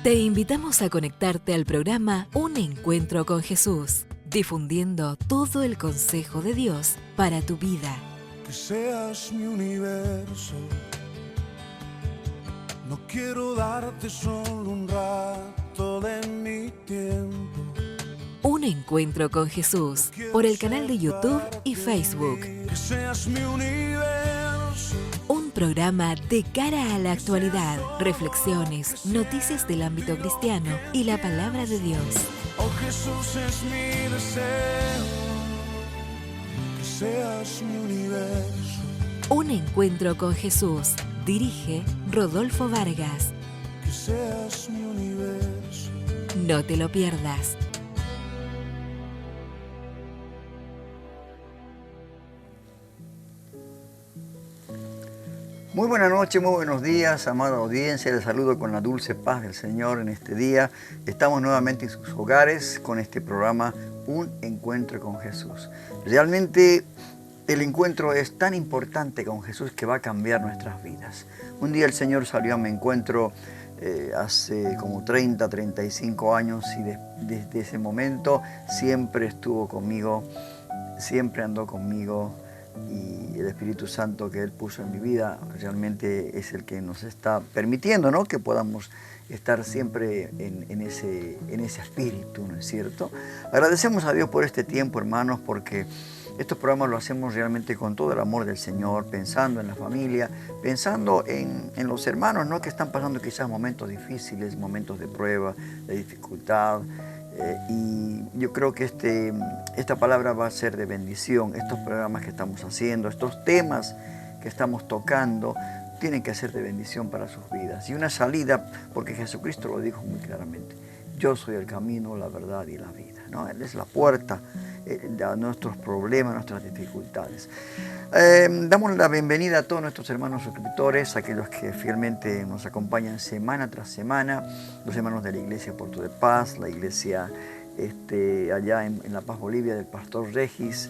Te invitamos a conectarte al programa Un Encuentro con Jesús, difundiendo todo el consejo de Dios para tu vida. Que seas mi universo, no quiero darte solo un rato de mi tiempo. Un Encuentro con Jesús, por el canal de YouTube y Facebook. Que seas mi universo. Un programa de cara a la actualidad, reflexiones, noticias del ámbito cristiano y la palabra de Dios. Oh Jesús, es mi deseo, que seas mi universo. Un Encuentro con Jesús, dirige Rodolfo Vargas. Que seas mi universo. No te lo pierdas. Muy buenas noches, muy buenos días, amada audiencia. Les saludo con la dulce paz del Señor en este día. Estamos nuevamente en sus hogares con este programa Un Encuentro con Jesús. Realmente el encuentro es tan importante con Jesús que va a cambiar nuestras vidas. Un día el Señor salió a mi encuentro hace como 30, 35 años y desde ese momento siempre estuvo conmigo, siempre andó conmigo. Y el Espíritu Santo que Él puso en mi vida realmente es el que nos está permitiendo, ¿no?, que podamos estar siempre en ese espíritu, ¿no es cierto? Agradecemos a Dios por este tiempo, hermanos, porque estos programas lo hacemos realmente con todo el amor del Señor, pensando en la familia, pensando en los hermanos, ¿no?, que están pasando quizás momentos difíciles, momentos de prueba, de dificultad. Y yo creo que esta palabra va a ser de bendición. Estos programas que estamos haciendo, estos temas que estamos tocando, tienen que ser de bendición para sus vidas. Y una salida, porque Jesucristo lo dijo muy claramente: yo soy el camino, la verdad y la vida, ¿no? Él es la puerta a nuestros problemas, a nuestras dificultades. Damos la bienvenida a todos nuestros hermanos suscriptores, aquellos que fielmente nos acompañan semana tras semana, los hermanos de la Iglesia Puerto de Paz, la iglesia allá en La Paz, Bolivia, del Pastor Regis,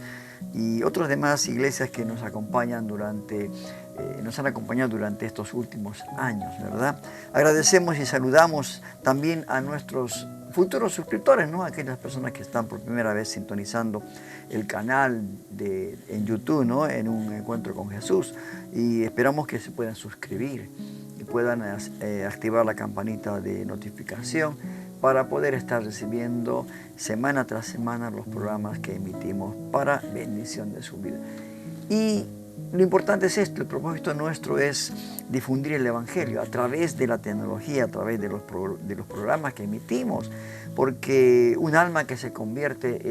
y otras demás iglesias que nos acompañan nos han acompañado durante estos últimos años, ¿verdad? Agradecemos y saludamos también a nuestros futuros suscriptores, ¿no?, aquellas personas que están por primera vez sintonizando el canal en YouTube, ¿no?, en Un Encuentro con Jesús, y esperamos que se puedan suscribir y puedan activar la campanita de notificación para poder estar recibiendo semana tras semana los programas que emitimos para bendición de su vida. Y lo importante es esto: el propósito nuestro es difundir el Evangelio a través de la tecnología, a través de los programas que emitimos, porque un alma que se convierte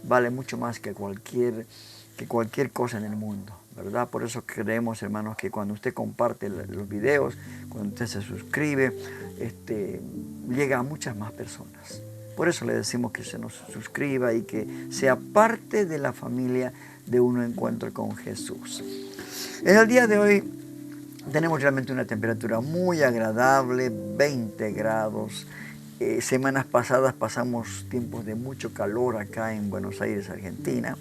vale mucho más que cualquier cosa en el mundo, ¿verdad? Por eso creemos, hermanos, que cuando usted comparte los videos, cuando usted se suscribe, llega a muchas más personas. Por eso le decimos que se nos suscriba y que sea parte de la familia de Un Encuentro con Jesús. En el día de hoy tenemos realmente una temperatura muy agradable, 20 grados. Semanas pasadas pasamos tiempos de mucho calor acá en Buenos Aires, Argentina.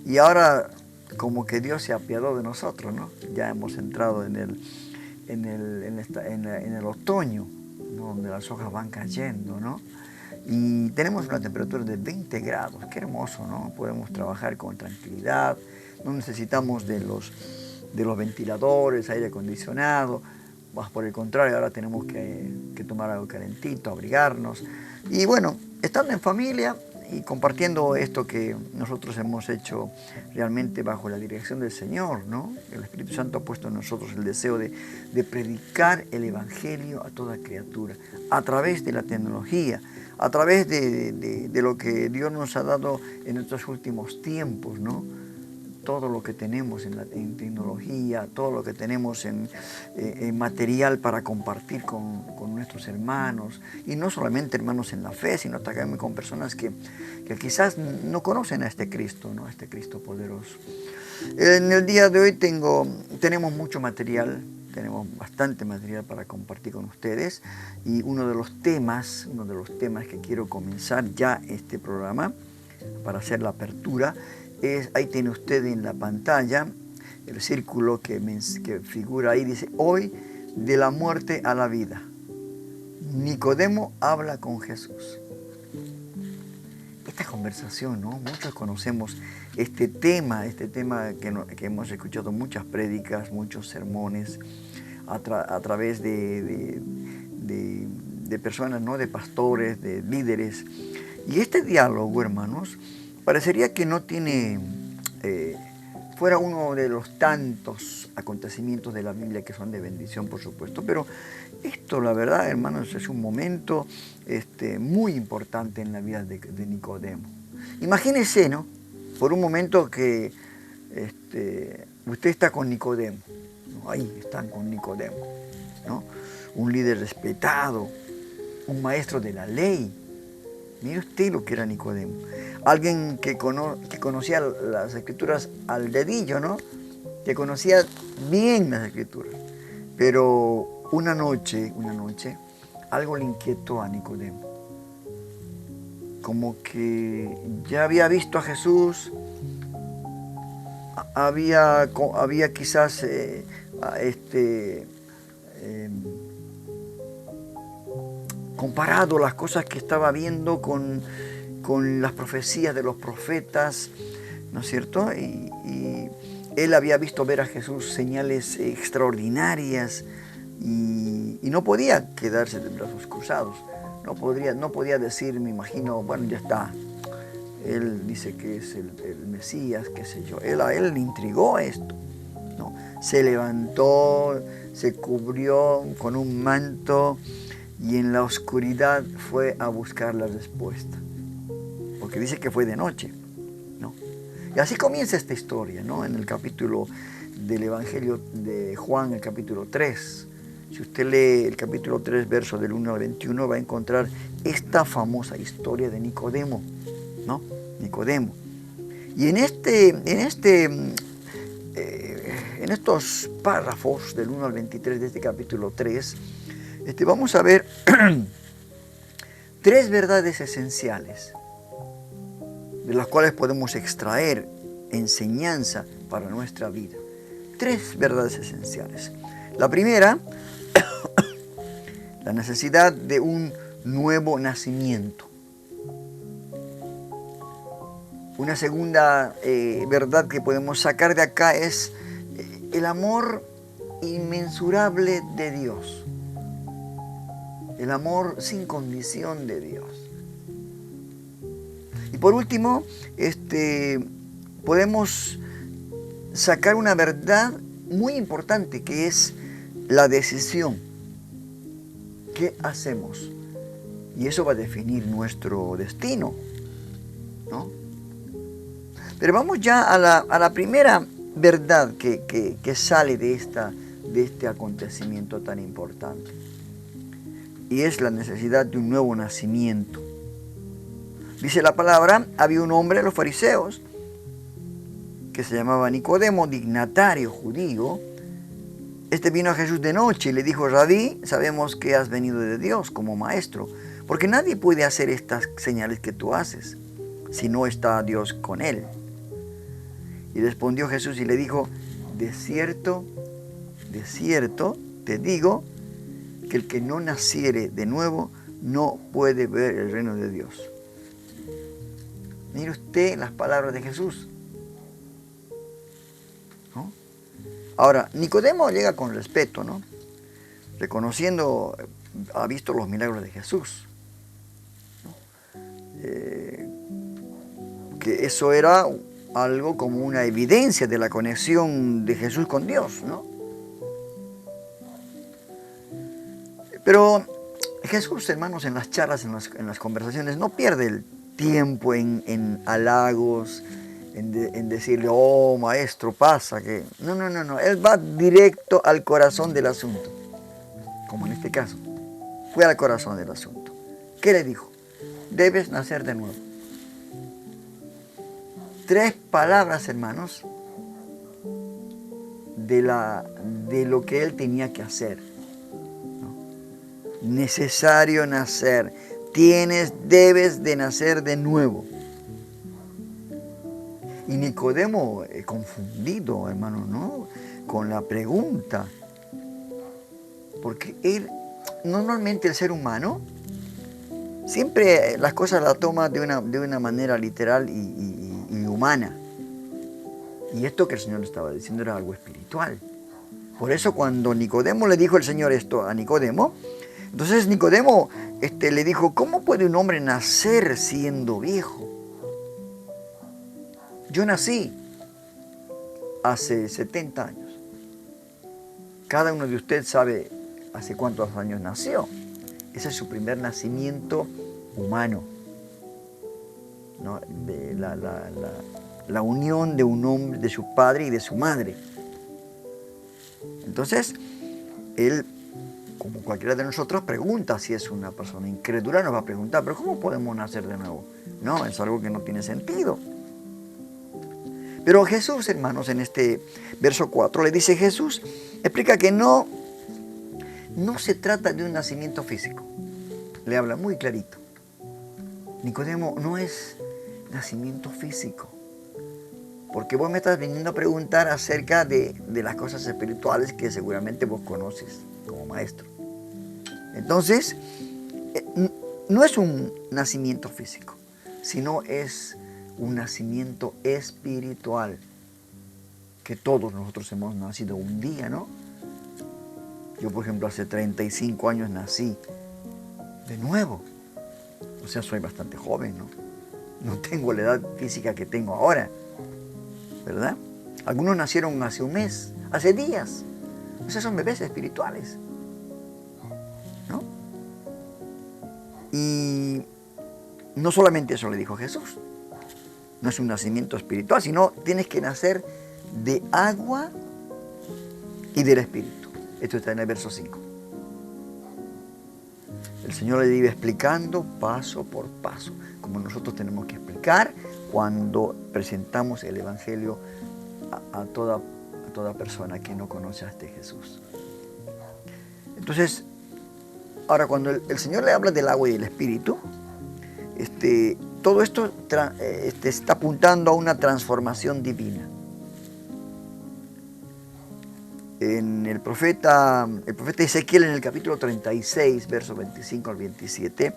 Y ahora como que Dios se apiadó de nosotros, ¿no? Ya hemos entrado en el otoño, ¿no?, donde las hojas van cayendo, ¿no? Y tenemos una temperatura de 20 grados, qué hermoso, ¿no? Podemos trabajar con tranquilidad, no necesitamos de los ventiladores, aire acondicionado, más por el contrario, ahora tenemos que tomar algo calentito, abrigarnos. Y bueno, estando en familia y compartiendo esto que nosotros hemos hecho realmente bajo la dirección del Señor, ¿no? El Espíritu Santo ha puesto en nosotros el deseo de predicar el Evangelio a toda criatura, a través de la tecnología, a través de lo que Dios nos ha dado en estos últimos tiempos, ¿no? Todo lo que tenemos en tecnología, todo lo que tenemos en material para compartir con nuestros hermanos, y no solamente hermanos en la fe, sino también con personas que quizás no conocen a este Cristo, ¿no?, a este Cristo poderoso. En el día de hoy tenemos mucho material, tenemos bastante material para compartir con ustedes, y uno de los temas que quiero comenzar ya este programa, para hacer la apertura, ahí tiene usted en la pantalla el círculo que figura ahí, dice: hoy de la muerte a la vida. Nicodemo habla con Jesús. Esta conversación, ¿no? Muchos conocemos este tema que hemos escuchado muchas prédicas, muchos sermones a través de personas, ¿no? De pastores, de líderes. Y este diálogo, hermanos, parecería que no tiene, fuera uno de los tantos acontecimientos de la Biblia que son de bendición, por supuesto, pero esto, la verdad, hermanos, es un momento muy importante en la vida de Nicodemo. Imagínese, ¿no? Por un momento que usted está con Nicodemo, ¿no? Ahí están con Nicodemo, ¿no? Un líder respetado, un maestro de la ley. Mire usted lo que era Nicodemo. Alguien que conocía las escrituras al dedillo, ¿no? Que conocía bien las escrituras. Pero una noche, algo le inquietó a Nicodemo. Como que ya había visto a Jesús, había quizás comparado las cosas que estaba viendo con las profecías de los profetas, ¿no es cierto? Y él había visto ver a Jesús señales extraordinarias y no podía quedarse de brazos cruzados. No podía decir, me imagino, bueno, ya está. Él dice que es el Mesías, qué sé yo. A él le intrigó esto, ¿no? Se levantó, se cubrió con un manto y en la oscuridad fue a buscar la respuesta. Porque dice que fue de noche, ¿no? Y así comienza esta historia, ¿no? En el capítulo del Evangelio de Juan, el capítulo 3. Si usted lee el capítulo 3, verso del 1 al 21, va a encontrar esta famosa historia de Nicodemo, ¿no? Nicodemo. Y en estos párrafos del 1 al 23 de este capítulo 3, vamos a ver tres verdades esenciales de las cuales podemos extraer enseñanza para nuestra vida. Tres verdades esenciales. La primera, la necesidad de un nuevo nacimiento. Una segunda verdad que podemos sacar de acá es el amor inmensurable de Dios. El amor sin condición de Dios. Y por último, podemos sacar una verdad muy importante que es la decisión. ¿Qué hacemos? Y eso va a definir nuestro destino, ¿no? Pero vamos ya a la primera verdad que sale de este acontecimiento tan importante. Y es la necesidad de un nuevo nacimiento. Dice la palabra, había un hombre de los fariseos que se llamaba Nicodemo, dignatario judío. Vino a Jesús de noche y le dijo, Rabí, sabemos que has venido de Dios como maestro, porque nadie puede hacer estas señales que tú haces si no está Dios con él. Y respondió Jesús y le dijo, de cierto te digo, que el que no naciere de nuevo no puede ver el reino de Dios. Mire usted las palabras de Jesús, ¿no? Ahora, Nicodemo llega con respeto, ¿no? Reconociendo, ha visto los milagros de Jesús, ¿no? Que eso era algo como una evidencia de la conexión de Jesús con Dios, ¿no? Pero Jesús, hermanos, en las charlas, en las conversaciones, no pierde el tiempo en halagos, en decirle, oh, maestro, pasa, que... No. Él va directo al corazón del asunto. Como en este caso. Fue al corazón del asunto. ¿Qué le dijo? Debes nacer de nuevo. Tres palabras, hermanos, de lo que él tenía que hacer. Necesario nacer. Debes de nacer de nuevo. Y Nicodemo, confundido, hermano, ¿no? Con la pregunta. Porque él normalmente el ser humano siempre las cosas las toma de una manera literal y humana. Y esto que el Señor estaba diciendo era algo espiritual. Por eso cuando Nicodemo le dijo el Señor esto a Nicodemo, entonces Nicodemo le dijo, ¿cómo puede un hombre nacer siendo viejo? Yo nací hace 70 años. Cada uno de ustedes sabe hace cuántos años nació. Ese es su primer nacimiento humano, ¿no? De la unión de un hombre, de su padre y de su madre. Entonces, él, como cualquiera de nosotros, pregunta. Si es una persona incrédula, nos va a preguntar, ¿pero cómo podemos nacer de nuevo? No, es algo que no tiene sentido. Pero Jesús, hermanos, en este verso 4, le dice Jesús, explica que no se trata de un nacimiento físico. Le habla muy clarito. Nicodemo, no es nacimiento físico. Porque vos me estás viniendo a preguntar acerca de las cosas espirituales que seguramente vos conoces como maestro. Entonces, no es un nacimiento físico, sino es un nacimiento espiritual. Que todos nosotros hemos nacido un día, ¿no? Yo, por ejemplo, hace 35 años nací de nuevo. O sea, soy bastante joven, ¿no? No tengo la edad física que tengo ahora, ¿verdad? Algunos nacieron hace un mes, hace días. O sea, son bebés espirituales, ¿no? Y no solamente eso le dijo Jesús. No es un nacimiento espiritual, sino tienes que nacer de agua y del Espíritu. Esto está en el verso 5. El Señor le iba explicando paso por paso, como nosotros tenemos que explicar cuando presentamos el Evangelio a toda persona que no conoce a este Jesús. Entonces, ahora cuando el Señor le habla del agua y del Espíritu, todo esto está apuntando a una transformación divina. En el profeta Ezequiel, en el capítulo 36, versos 25 al 27,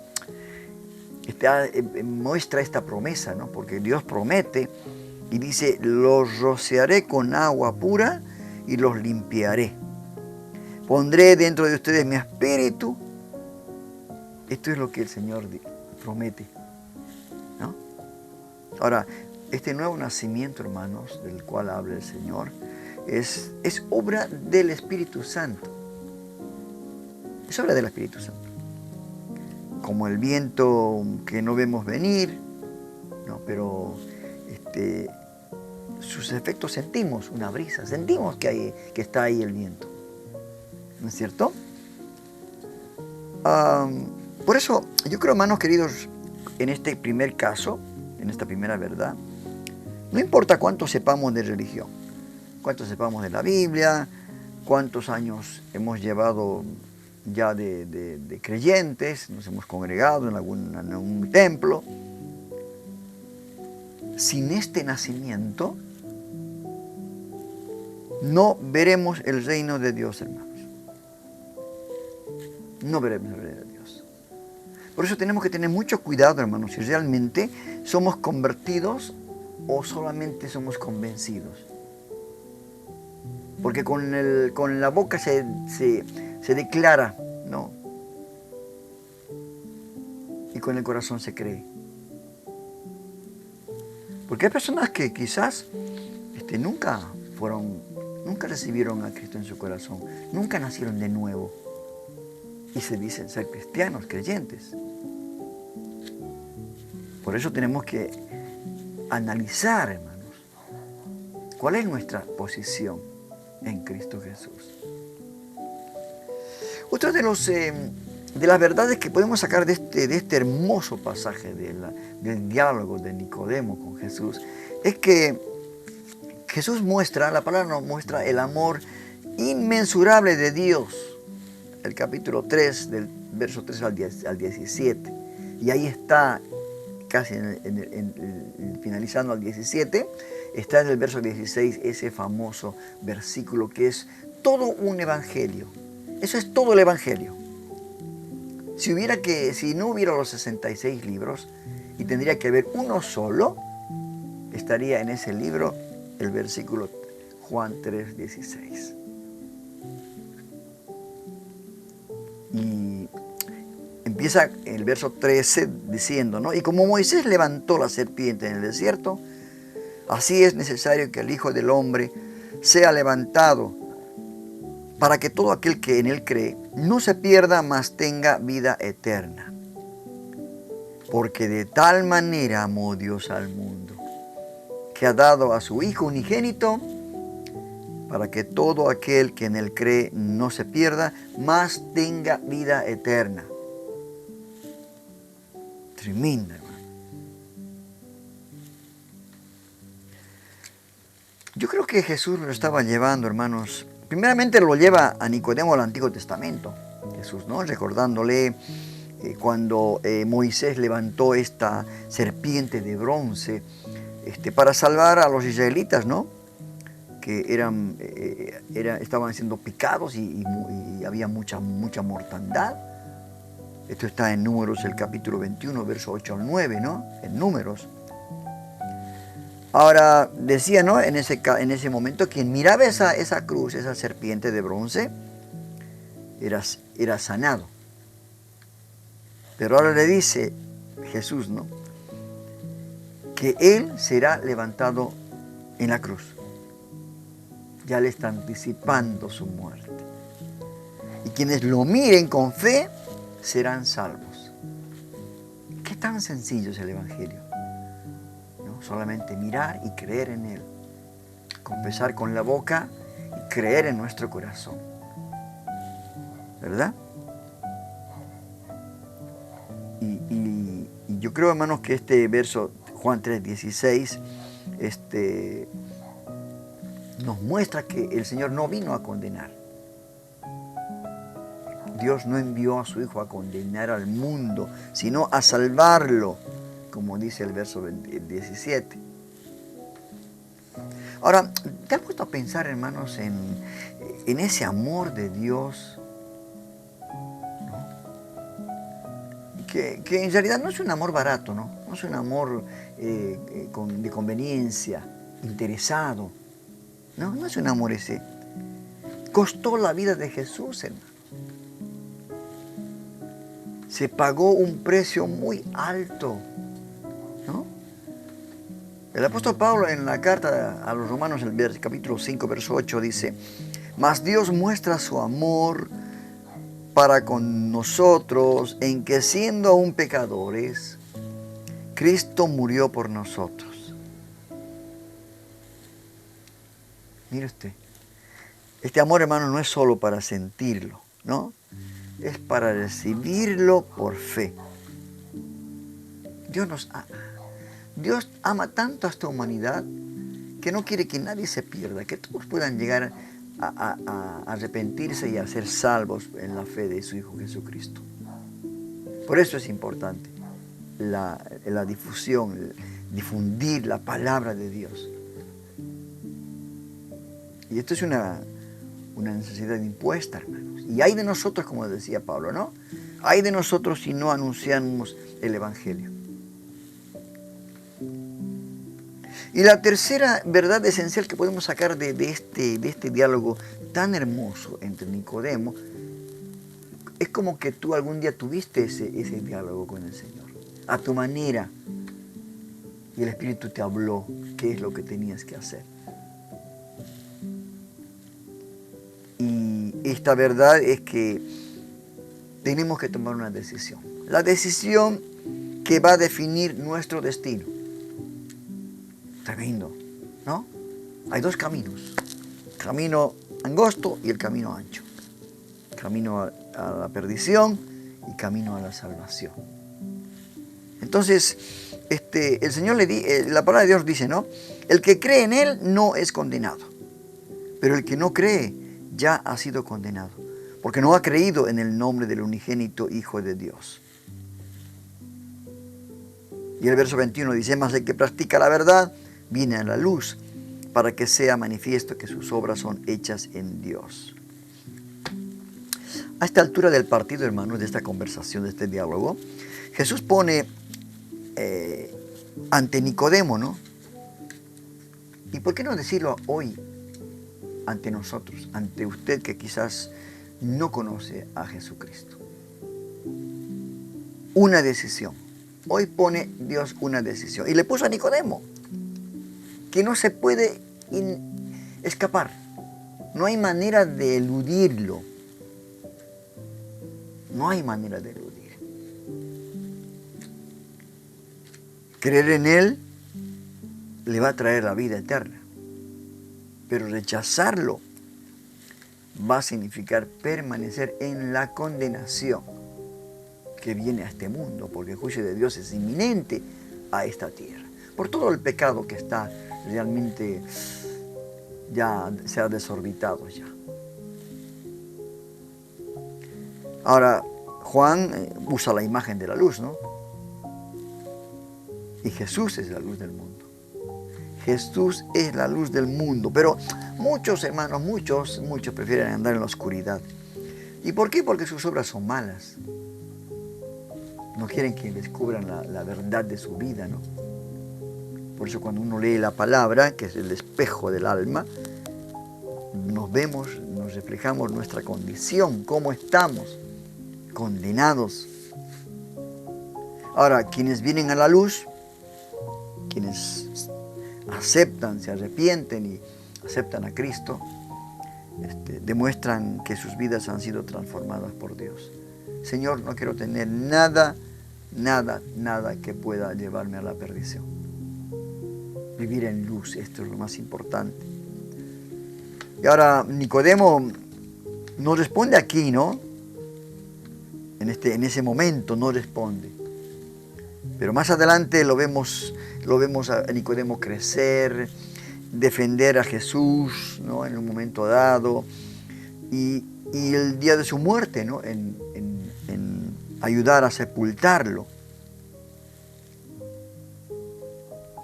muestra esta promesa, ¿no? Porque Dios promete y dice, los rociaré con agua pura y los limpiaré. Pondré dentro de ustedes mi espíritu. Esto es lo que el Señor promete, ¿no? Ahora, este nuevo nacimiento, hermanos, del cual habla el Señor, es obra del Espíritu Santo. Es obra del Espíritu Santo. Como el viento que no vemos venir, ¿no? Pero sus efectos sentimos una brisa, sentimos que está ahí el viento. ¿No es cierto? Por eso, yo creo, hermanos queridos, en este primer caso, en esta primera verdad, no importa cuánto sepamos de religión, cuánto sepamos de la Biblia, cuántos años hemos llevado ya de creyentes, nos hemos congregado en algún templo. Sin este nacimiento, no veremos el reino de Dios, hermanos. No veremos el reino de Dios. Por eso tenemos que tener mucho cuidado, hermanos, si realmente somos convertidos o solamente somos convencidos. Porque con la boca se declara, ¿no? Y con el corazón se cree. Porque hay personas que quizás nunca recibieron a Cristo en su corazón, nunca nacieron de nuevo y se dicen ser cristianos, creyentes. Por eso tenemos que analizar, hermanos, cuál es nuestra posición en Cristo Jesús. Otra de las verdades que podemos sacar de este hermoso pasaje del diálogo de Nicodemo con Jesús es que Jesús la palabra nos muestra el amor inmensurable de Dios. El capítulo 3, del verso 3 al 17. Y ahí está, casi finalizando al 17, está en el verso 16 ese famoso versículo que es todo un evangelio. Eso es todo el evangelio. Si no hubiera los 66 libros y tendría que haber uno solo, estaría en ese libro el versículo Juan 3:16. Y empieza el verso 13 diciendo, ¿no? Y como Moisés levantó la serpiente en el desierto, así es necesario que el Hijo del Hombre sea levantado, para que todo aquel que en él cree no se pierda, mas tenga vida eterna. Porque de tal manera amó Dios al mundo, que ha dado a su Hijo unigénito, para que todo aquel que en él cree no se pierda, mas tenga vida eterna. Tremenda, hermano. Yo creo que Jesús lo estaba llevando, hermanos. Primeramente lo lleva a Nicodemo al Antiguo Testamento, Jesús, ¿no? Recordándole cuando Moisés levantó esta serpiente de bronce para salvar a los israelitas, ¿no? Que estaban siendo picados y había mucha mortandad. Esto está en Números, el capítulo 21, verso 8 al 9, ¿no? En Números. Ahora, decía, ¿no? En ese momento, quien miraba esa cruz, esa serpiente de bronce, era sanado. Pero ahora le dice Jesús, ¿no? Que Él será levantado en la cruz. Ya le está anticipando su muerte. Y quienes lo miren con fe serán salvos. ¿Qué tan sencillo es el Evangelio? ¿No? Solamente mirar y creer en Él. Confesar con la boca y creer en nuestro corazón. ¿Verdad? Y yo creo, hermanos, que este verso, Juan 3:16, nos muestra que el Señor no vino a condenar. Dios no envió a su Hijo a condenar al mundo, sino a salvarlo, como dice el verso 17. Ahora, ¿te has puesto a pensar, hermanos, en ese amor de Dios? ¿No? Que en realidad no es un amor barato, ¿no? No es un amor de conveniencia, interesado. No es un amor ese. Costó la vida de Jesús, hermano. Se pagó un precio muy alto, ¿no? El apóstol Pablo en la carta a los Romanos, el capítulo 5, verso 8, dice: mas Dios muestra su amor para con nosotros en que, siendo aún pecadores, Cristo murió por nosotros. Mire usted, este amor, hermano, no es solo para sentirlo, ¿no? Es para recibirlo por fe. Dios ama tanto a esta humanidad que no quiere que nadie se pierda, que todos puedan llegar a arrepentirse y a ser salvos en la fe de su Hijo Jesucristo. Por eso es importante la difusión, difundir la palabra de Dios. Y esto es una necesidad impuesta, hermanos. Y hay de nosotros, como decía Pablo, ¿no? Hay de nosotros si no anunciamos el Evangelio. Y la tercera verdad esencial que podemos sacar de este diálogo tan hermoso entre Nicodemo, es como que tú algún día tuviste ese diálogo con el Señor, a tu manera, y el Espíritu te habló qué es lo que tenías que hacer. Y esta verdad es que tenemos que tomar una decisión. La decisión que va a definir nuestro destino. Tremendo, ¿no? Hay dos caminos. El camino angosto y el camino ancho. Camino a la perdición y camino a la salvación. Entonces, el Señor la palabra de Dios dice, ¿no? El que cree en Él no es condenado. Pero el que no cree ya ha sido condenado, porque no ha creído en el nombre del unigénito Hijo de Dios. Y el verso 21 dice: mas el que practica la verdad viene a la luz, para que sea manifiesto que sus obras son hechas en Dios. A esta altura del partido, hermanos, de esta conversación, de este diálogo, Jesús pone ante Nicodemo, ¿no? ¿Y por qué no decirlo hoy ante nosotros, ante usted que quizás no conoce a Jesucristo? Una decisión. Hoy pone Dios una decisión. Y le puso a Nicodemo, que no se puede escapar. No hay manera de eludirlo. No hay manera de eludir. Creer en Él le va a traer la vida eterna. Pero rechazarlo va a significar permanecer en la condenación que viene a este mundo, porque el juicio de Dios es inminente a esta tierra. Por todo el pecado que está realmente ya se ha desorbitado ya. Ahora, Juan usa la imagen de la luz, ¿no? Y Jesús es la luz del mundo. Jesús es la luz del mundo. Pero muchos hermanos, muchos prefieren andar en la oscuridad. ¿Y por qué? Porque sus obras son malas. No quieren que descubran la verdad de su vida, ¿no? Por eso cuando uno lee la palabra, que es el espejo del alma, nos vemos, nos reflejamos nuestra condición, cómo estamos, condenados. Ahora, quienes vienen a la luz, quienes aceptan, se arrepienten y aceptan a Cristo, demuestran que sus vidas han sido transformadas por Dios. Señor, no quiero tener nada que pueda llevarme a la perdición. Vivir en luz, esto es lo más importante. Y ahora Nicodemo no responde aquí, ¿no? En ese momento no responde. Pero más adelante lo vemos a Nicodemo crecer, defender a Jesús, ¿no? En un momento dado. Y el día de su muerte, ¿no? En ayudar a sepultarlo,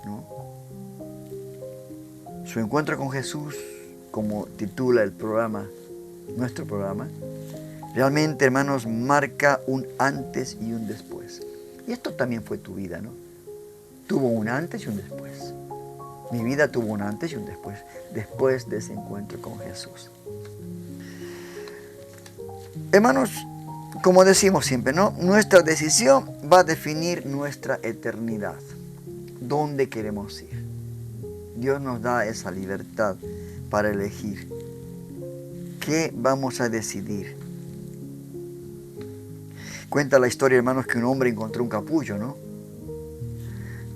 ¿no? Su encuentro con Jesús, como titula el programa, nuestro programa, realmente, hermanos, marca un antes y un después. Y esto también fue tu vida, ¿no? Tuvo un antes y un después. Mi vida tuvo un antes y un después de ese encuentro con Jesús. Hermanos, como decimos siempre, ¿no? Nuestra decisión va a definir nuestra eternidad. ¿Dónde queremos ir? Dios nos da esa libertad para elegir. ¿Qué vamos a decidir? Cuenta la historia, hermanos, que un hombre encontró un capullo, ¿no?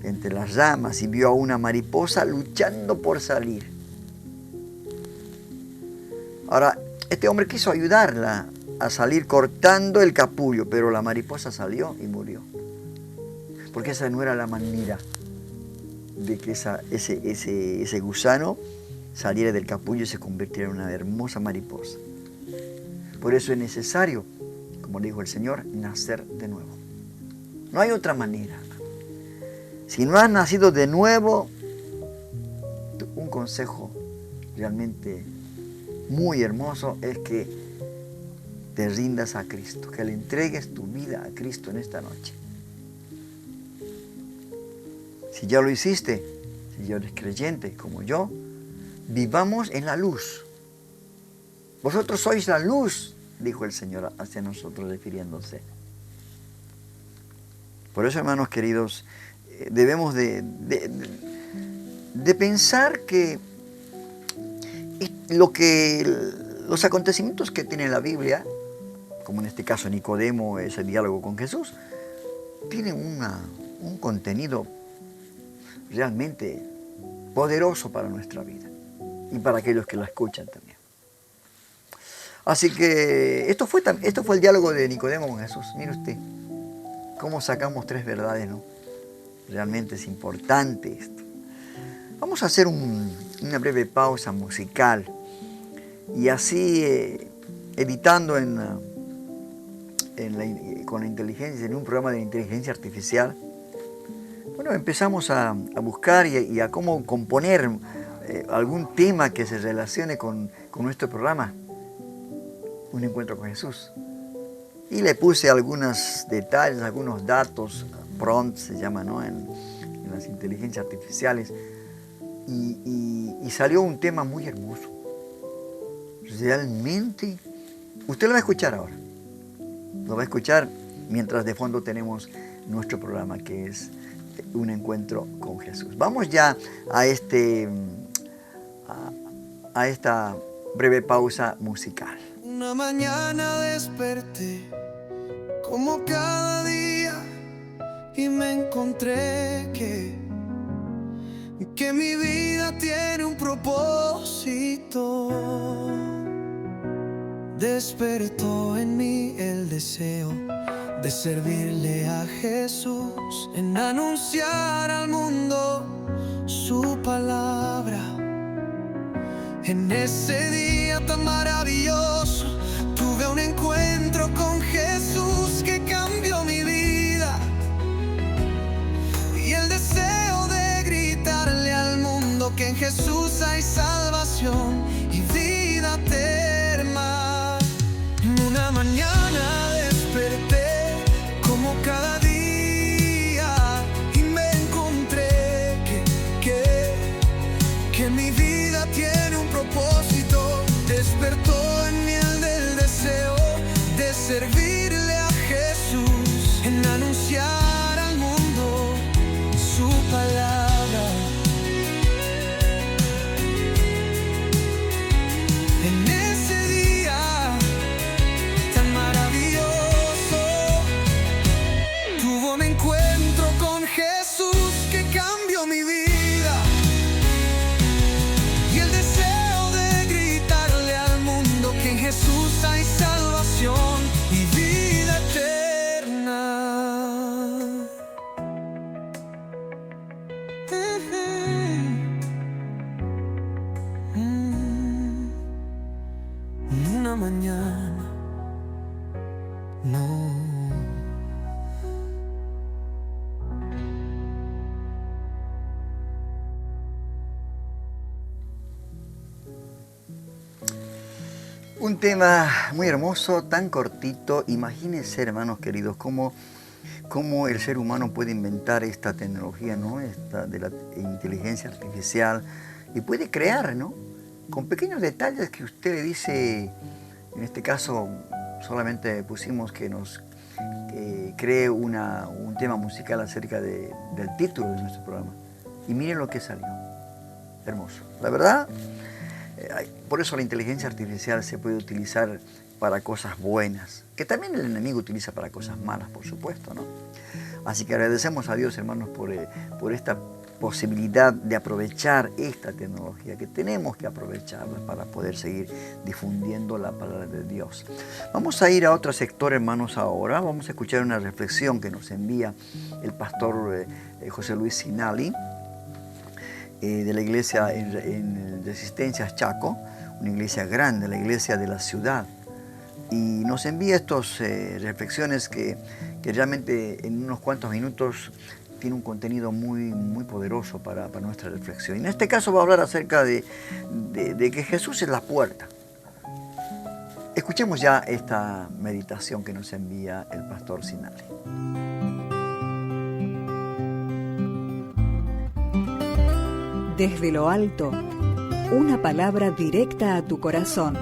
Entre las ramas y vio a una mariposa luchando por salir. Ahora, este hombre quiso ayudarla a salir cortando el capullo, pero la mariposa salió y murió. Porque esa no era la manera de que ese gusano saliera del capullo y se convirtiera en una hermosa mariposa. Por eso es necesario, como dijo el Señor, nacer de nuevo. No hay otra manera. Si no has nacido de nuevo, un consejo realmente muy hermoso es que te rindas a Cristo, que le entregues tu vida a Cristo en esta noche. Si ya lo hiciste, si ya eres creyente como yo, vivamos en la luz. Vosotros sois la luz, dijo el Señor hacia nosotros refiriéndose. Por eso, hermanos queridos, debemos de pensar que los acontecimientos que tiene la Biblia, como en este caso Nicodemo, ese diálogo con Jesús, tienen un contenido realmente poderoso para nuestra vida y para aquellos que la escuchan también. Así que esto fue el diálogo de Nicodemo con Jesús. Mire usted, cómo sacamos tres verdades, ¿no? Realmente es importante esto. Vamos a hacer una breve pausa musical y así editando con la inteligencia, en un programa de inteligencia artificial, bueno, empezamos a buscar y a cómo componer algún tema que se relacione con nuestro programa, Un Encuentro con Jesús. y le puse algunos detalles, algunos datos, prompt se llama, ¿no? en las inteligencias artificiales, y salió un tema muy hermoso. Realmente, usted lo va a escuchar ahora, lo va a escuchar mientras de fondo tenemos nuestro programa que es Un Encuentro con Jesús. Vamos ya a esta breve pausa musical. Una mañana desperté como cada día y me encontré que mi vida tiene un propósito. Despertó en mí el deseo de servirle a Jesús, en anunciar al mundo su palabra. En ese día tan maravilloso tuve un encuentro con Jesús que cambió mi vida, y el deseo de gritarle al mundo que en Jesús hay salvación y vida eterna. Una mañana desperté como cada día y me encontré que mi vida tiene un propósito. Despertó en mí el deseo de servirle a Jesús, en anunciar al mundo su palabra. En ese día tan maravilloso tuve un encuentro con Jesús que cambió mi vida, y el deseo de gritarle al mundo que en Jesús hay salvación y vida eterna. Una mañana, no. Un tema muy hermoso, tan cortito. Imagínense, hermanos queridos, cómo el ser humano puede inventar esta tecnología, ¿no? Esta de la inteligencia artificial, y puede crear, ¿no? Con pequeños detalles que usted le dice. En este caso solamente pusimos que nos cree un tema musical acerca del título de nuestro programa, y miren lo que salió. Hermoso, la verdad. Por eso la inteligencia artificial se puede utilizar para cosas buenas, que también el enemigo utiliza para cosas malas, por supuesto, ¿no? Así que agradecemos a Dios, hermanos, por esta posibilidad de aprovechar esta tecnología, que tenemos que aprovecharla para poder seguir difundiendo la palabra de Dios. Vamos a ir a otro sector, hermanos, ahora. Vamos a escuchar una reflexión que nos envía el pastor José Luis Sinali, de la iglesia en Resistencias Chaco, una iglesia grande, la iglesia de la ciudad. Y nos envía estas reflexiones que realmente en unos cuantos minutos tiene un contenido muy, muy poderoso para nuestra reflexión. Y en este caso va a hablar acerca de que Jesús es la puerta. Escuchemos ya esta meditación que nos envía el pastor Sinali. Desde lo alto, una palabra directa a tu corazón,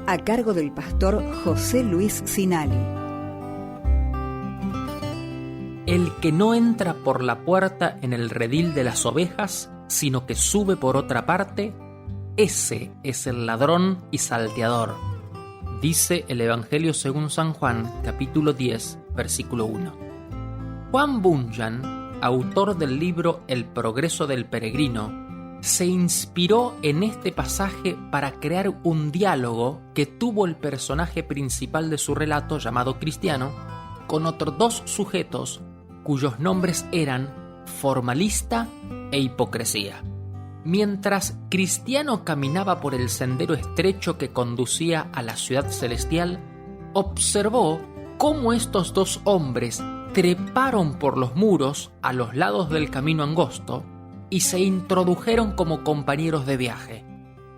a cargo del pastor José Luis Sinali. El que no entra por la puerta en el redil de las ovejas, sino que sube por otra parte, ese es el ladrón y salteador. Dice el Evangelio según San Juan, capítulo 10, versículo 1. Juan Bunyan, autor del libro El progreso del peregrino, se inspiró en este pasaje para crear un diálogo que tuvo el personaje principal de su relato, llamado Cristiano, con otros dos sujetos cuyos nombres eran Formalista e Hipocresía. Mientras Cristiano caminaba por el sendero estrecho que conducía a la ciudad celestial, observó cómo estos dos hombres treparon por los muros a los lados del camino angosto y se introdujeron como compañeros de viaje.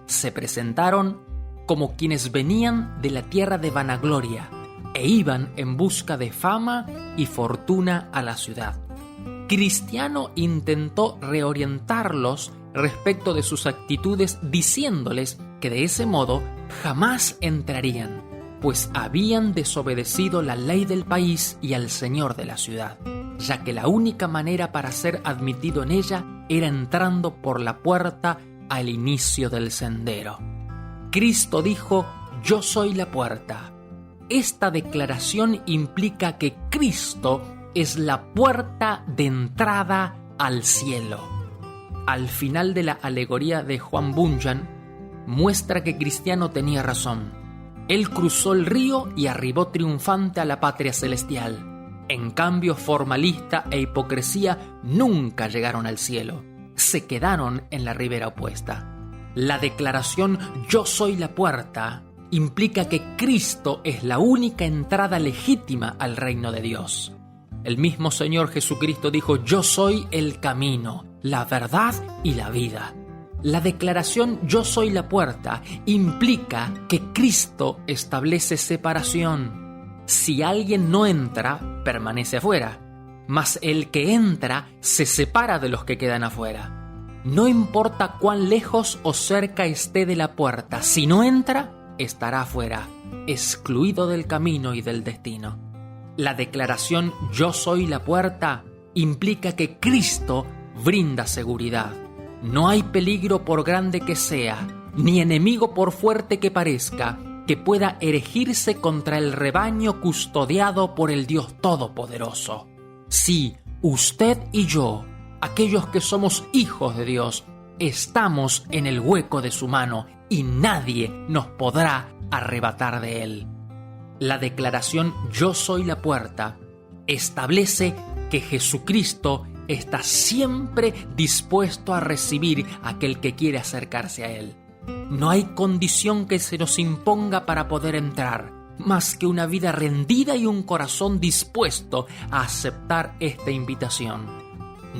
Se presentaron como quienes venían de la tierra de vanagloria e e iban en busca de fama y fortuna a la ciudad. Cristiano intentó reorientarlos respecto de sus actitudes, diciéndoles que de ese modo jamás entrarían, pues habían desobedecido la ley del país y al señor de la ciudad, ya que la única manera para ser admitido en ella era entrando por la puerta al inicio del sendero. Cristo dijo: «Yo soy la puerta». Esta declaración implica que Cristo es la puerta de entrada al cielo. Al final de la alegoría de Juan Bunyan, muestra que Cristiano tenía razón. Él cruzó el río y arribó triunfante a la patria celestial. En cambio, formalista e hipocresía nunca llegaron al cielo. Se quedaron en la ribera opuesta. La declaración «Yo soy la puerta» implica que Cristo es la única entrada legítima al reino de Dios. El mismo Señor Jesucristo dijo: «Yo soy el camino, la verdad y la vida». La declaración «Yo soy la puerta» implica que Cristo establece separación. Si alguien no entra, permanece afuera, mas el que entra se separa de los que quedan afuera. No importa cuán lejos o cerca esté de la puerta, si no entra, estará afuera, excluido del camino y del destino. La declaración «Yo soy la puerta» implica que Cristo brinda seguridad. No hay peligro por grande que sea, ni enemigo por fuerte que parezca, que pueda erigirse contra el rebaño custodiado por el Dios Todopoderoso. Sí, usted y yo, aquellos que somos hijos de Dios, estamos en el hueco de su mano y nadie nos podrá arrebatar de él. La declaración «Yo soy la puerta» establece que Jesucristo está siempre dispuesto a recibir a aquel que quiere acercarse a Él. No hay condición que se nos imponga para poder entrar, más que una vida rendida y un corazón dispuesto a aceptar esta invitación.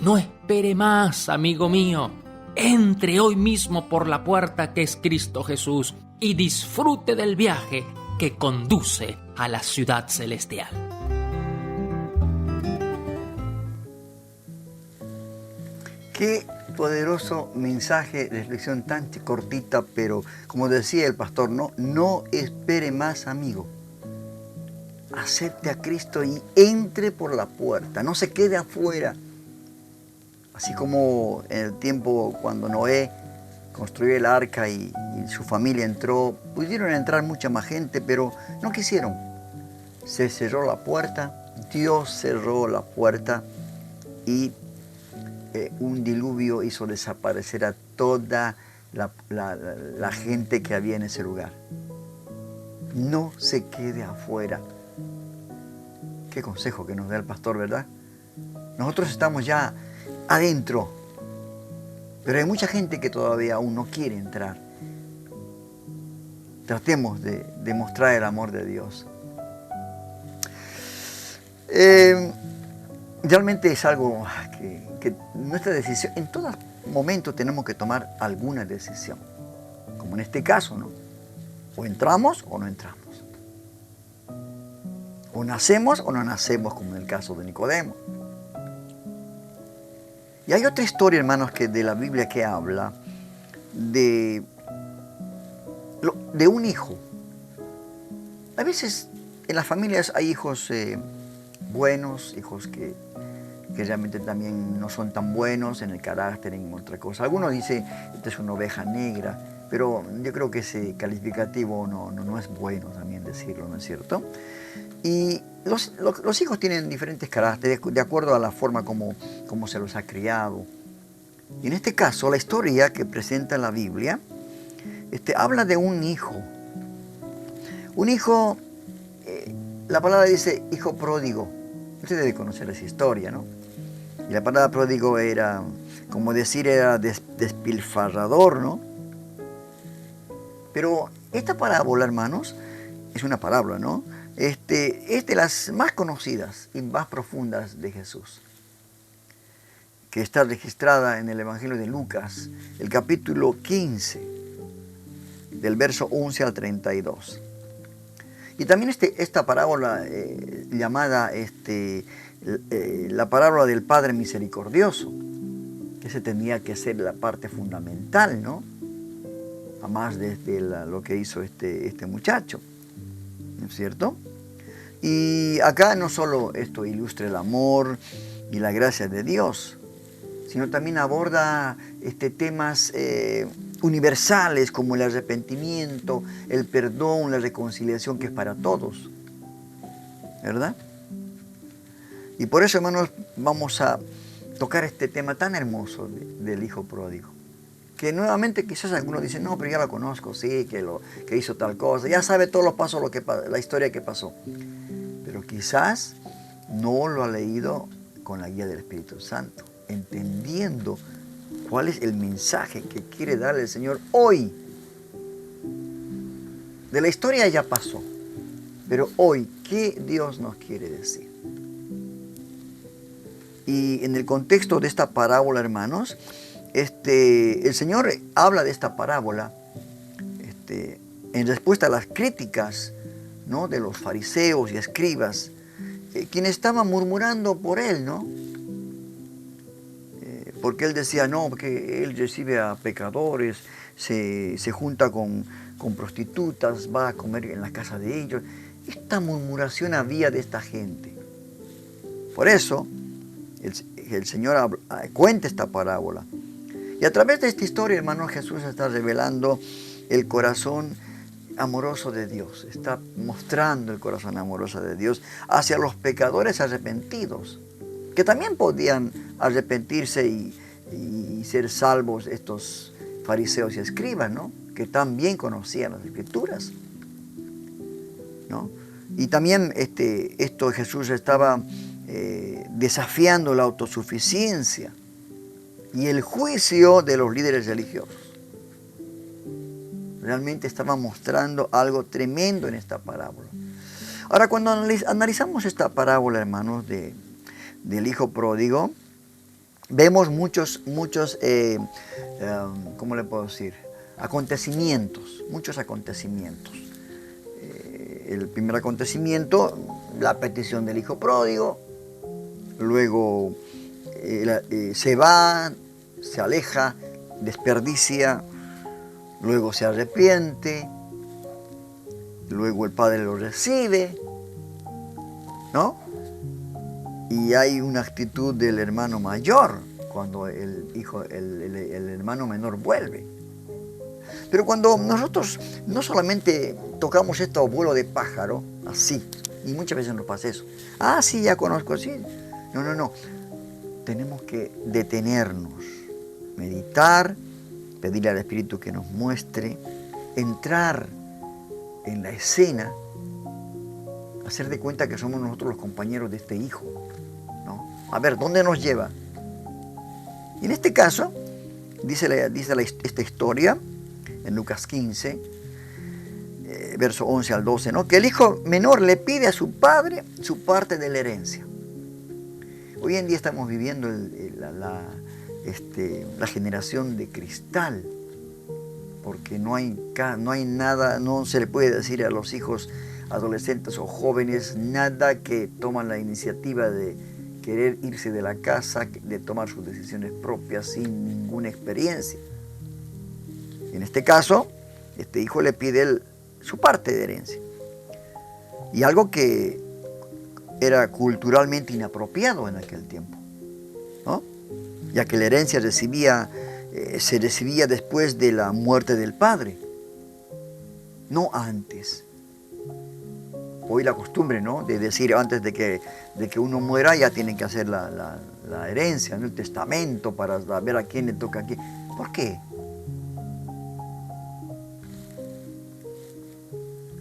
No espere más, amigo mío. Entre hoy mismo por la puerta que es Cristo Jesús y disfrute del viaje que conduce a la ciudad celestial. Qué poderoso mensaje de reflexión tan cortita, pero como decía el pastor, no espere más, amigo. Acepte a Cristo y entre por la puerta, no se quede afuera. Así como en el tiempo cuando Noé construyó el arca y su familia entró, pudieron entrar mucha más gente, pero no quisieron. Se cerró la puerta, Dios cerró la puerta y un diluvio hizo desaparecer a toda la gente que había en ese lugar. No se quede afuera. Qué consejo que nos da el pastor, ¿verdad? Nosotros estamos ya adentro, pero hay mucha gente que todavía aún no quiere entrar. Tratemos de demostrar el amor de Dios. Realmente es algo que nuestra decisión, en todo momento tenemos que tomar alguna decisión, como en este caso, ¿no? O entramos o no entramos. O nacemos o no nacemos, como en el caso de Nicodemo. Y hay otra historia, hermanos, que de la Biblia que habla de un hijo. A veces en las familias hay hijos buenos, hijos que realmente también no son tan buenos en el carácter, en otra cosa. Algunos dicen, esta es una oveja negra, pero yo creo que ese calificativo no es bueno también decirlo, ¿no es cierto? Y los hijos tienen diferentes caracteres de acuerdo a la forma como se los ha criado. Y en este caso, la historia que presenta la Biblia habla de un hijo. Un hijo, la palabra dice hijo pródigo. Usted debe conocer esa historia, ¿no? Y la palabra pródigo era, como decir, era despilfarrador, ¿no? Pero esta parábola, hermanos, es una parábola, ¿no? Es de las más conocidas y más profundas de Jesús, que está registrada en el Evangelio de Lucas, el capítulo 15, del verso 11 al 32. Y también esta parábola llamada la parábola del Padre Misericordioso, que ese tenía que ser la parte fundamental, ¿no? Además de lo que hizo este muchacho, ¿no es cierto? Y acá no solo esto ilustra el amor y la gracia de Dios, sino también aborda temas universales como el arrepentimiento, el perdón, la reconciliación, que es para todos, ¿verdad? Y por eso, hermanos, vamos a tocar este tema tan hermoso del hijo pródigo, que nuevamente quizás algunos dicen, no, pero ya lo conozco, sí, que hizo tal cosa, ya sabe todos los pasos, la historia que pasó, pero quizás no lo ha leído con la guía del Espíritu Santo, entendiendo cuál es el mensaje que quiere darle el Señor hoy. De la historia ya pasó, pero hoy, ¿qué Dios nos quiere decir? Y en el contexto de esta parábola, hermanos, el Señor habla de esta parábola en respuesta a las críticas, ¿no?, de los fariseos y escribas, quienes estaban murmurando por Él, ¿no? Porque Él decía, no, porque Él recibe a pecadores, se junta con prostitutas, va a comer en la casa de ellos. Esta murmuración había de esta gente. Por eso, el Señor cuenta esta parábola. Y a través de esta historia, hermanos, Jesús está revelando el corazón amoroso de Dios. Está mostrando el corazón amoroso de Dios hacia los pecadores arrepentidos, que también podían arrepentirse y ser salvos, estos fariseos y escribas, ¿no?, que también conocían las Escrituras, ¿no? Y también Jesús estaba desafiando la autosuficiencia y el juicio de los líderes religiosos. Realmente estaba mostrando algo tremendo en esta parábola. Ahora, cuando analizamos esta parábola, hermanos, del hijo pródigo, vemos muchos, ¿cómo le puedo decir? Muchos acontecimientos. El primer acontecimiento, la petición del hijo pródigo, luego se va, se aleja, desperdicia, luego se arrepiente, luego el padre lo recibe, ¿no? Y hay una actitud del hermano mayor cuando el hermano menor vuelve. Pero cuando nosotros no solamente tocamos esto a vuelo de pájaro, así, y muchas veces nos pasa eso. Ah, sí, ya conozco, sí. No. Tenemos que detenernos, meditar, pedirle al Espíritu que nos muestre, entrar en la escena, hacer de cuenta que somos nosotros los compañeros de este hijo, ¿no? A ver, ¿dónde nos lleva? Y en este caso, dice esta historia, en Lucas 15, verso 11 al 12, ¿no?, que el hijo menor le pide a su padre su parte de la herencia. Hoy en día estamos viviendo la generación de cristal, porque no hay nada, no se le puede decir a los hijos adolescentes o jóvenes nada, que toman la iniciativa de querer irse de la casa, de tomar sus decisiones propias sin ninguna experiencia. En este caso, este hijo le pide su parte de herencia. Y algo que era culturalmente inapropiado en aquel tiempo, ¿no?, ya que la herencia se recibía después de la muerte del padre, no antes. Hoy la costumbre, ¿no?, de decir antes de que uno muera ya tienen que hacer la herencia, ¿no?, el testamento, para saber a quién le toca a quién. ¿Por qué?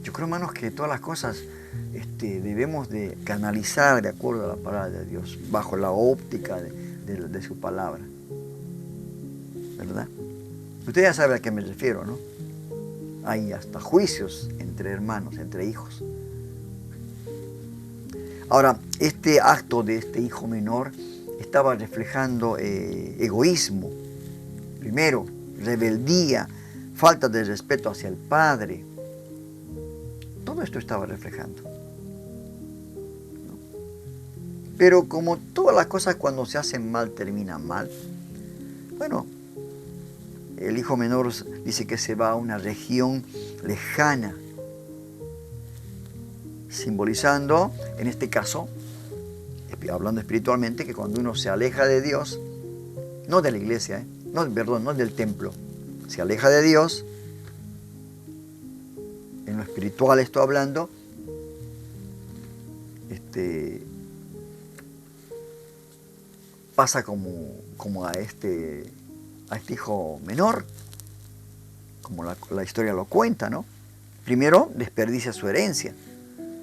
Yo creo, hermanos, que todas las cosas debemos de canalizar de acuerdo a la palabra de Dios, bajo la óptica de su palabra, ¿verdad? Usted ya sabe a qué me refiero, ¿no? Hay hasta juicios entre hermanos, entre hijos. Ahora, este acto de este hijo menor estaba reflejando egoísmo, primero, rebeldía, falta de respeto hacia el padre. todo esto estaba reflejando. Pero como todas las cosas cuando se hacen mal terminan mal, bueno, el hijo menor dice que se va a una región lejana, simbolizando, en este caso, hablando espiritualmente, que cuando uno se aleja de Dios, no de la iglesia, no del templo, se aleja de Dios, en lo espiritual estoy hablando, pasa como a este hijo menor, como la historia lo cuenta, ¿no? Primero desperdicia su herencia,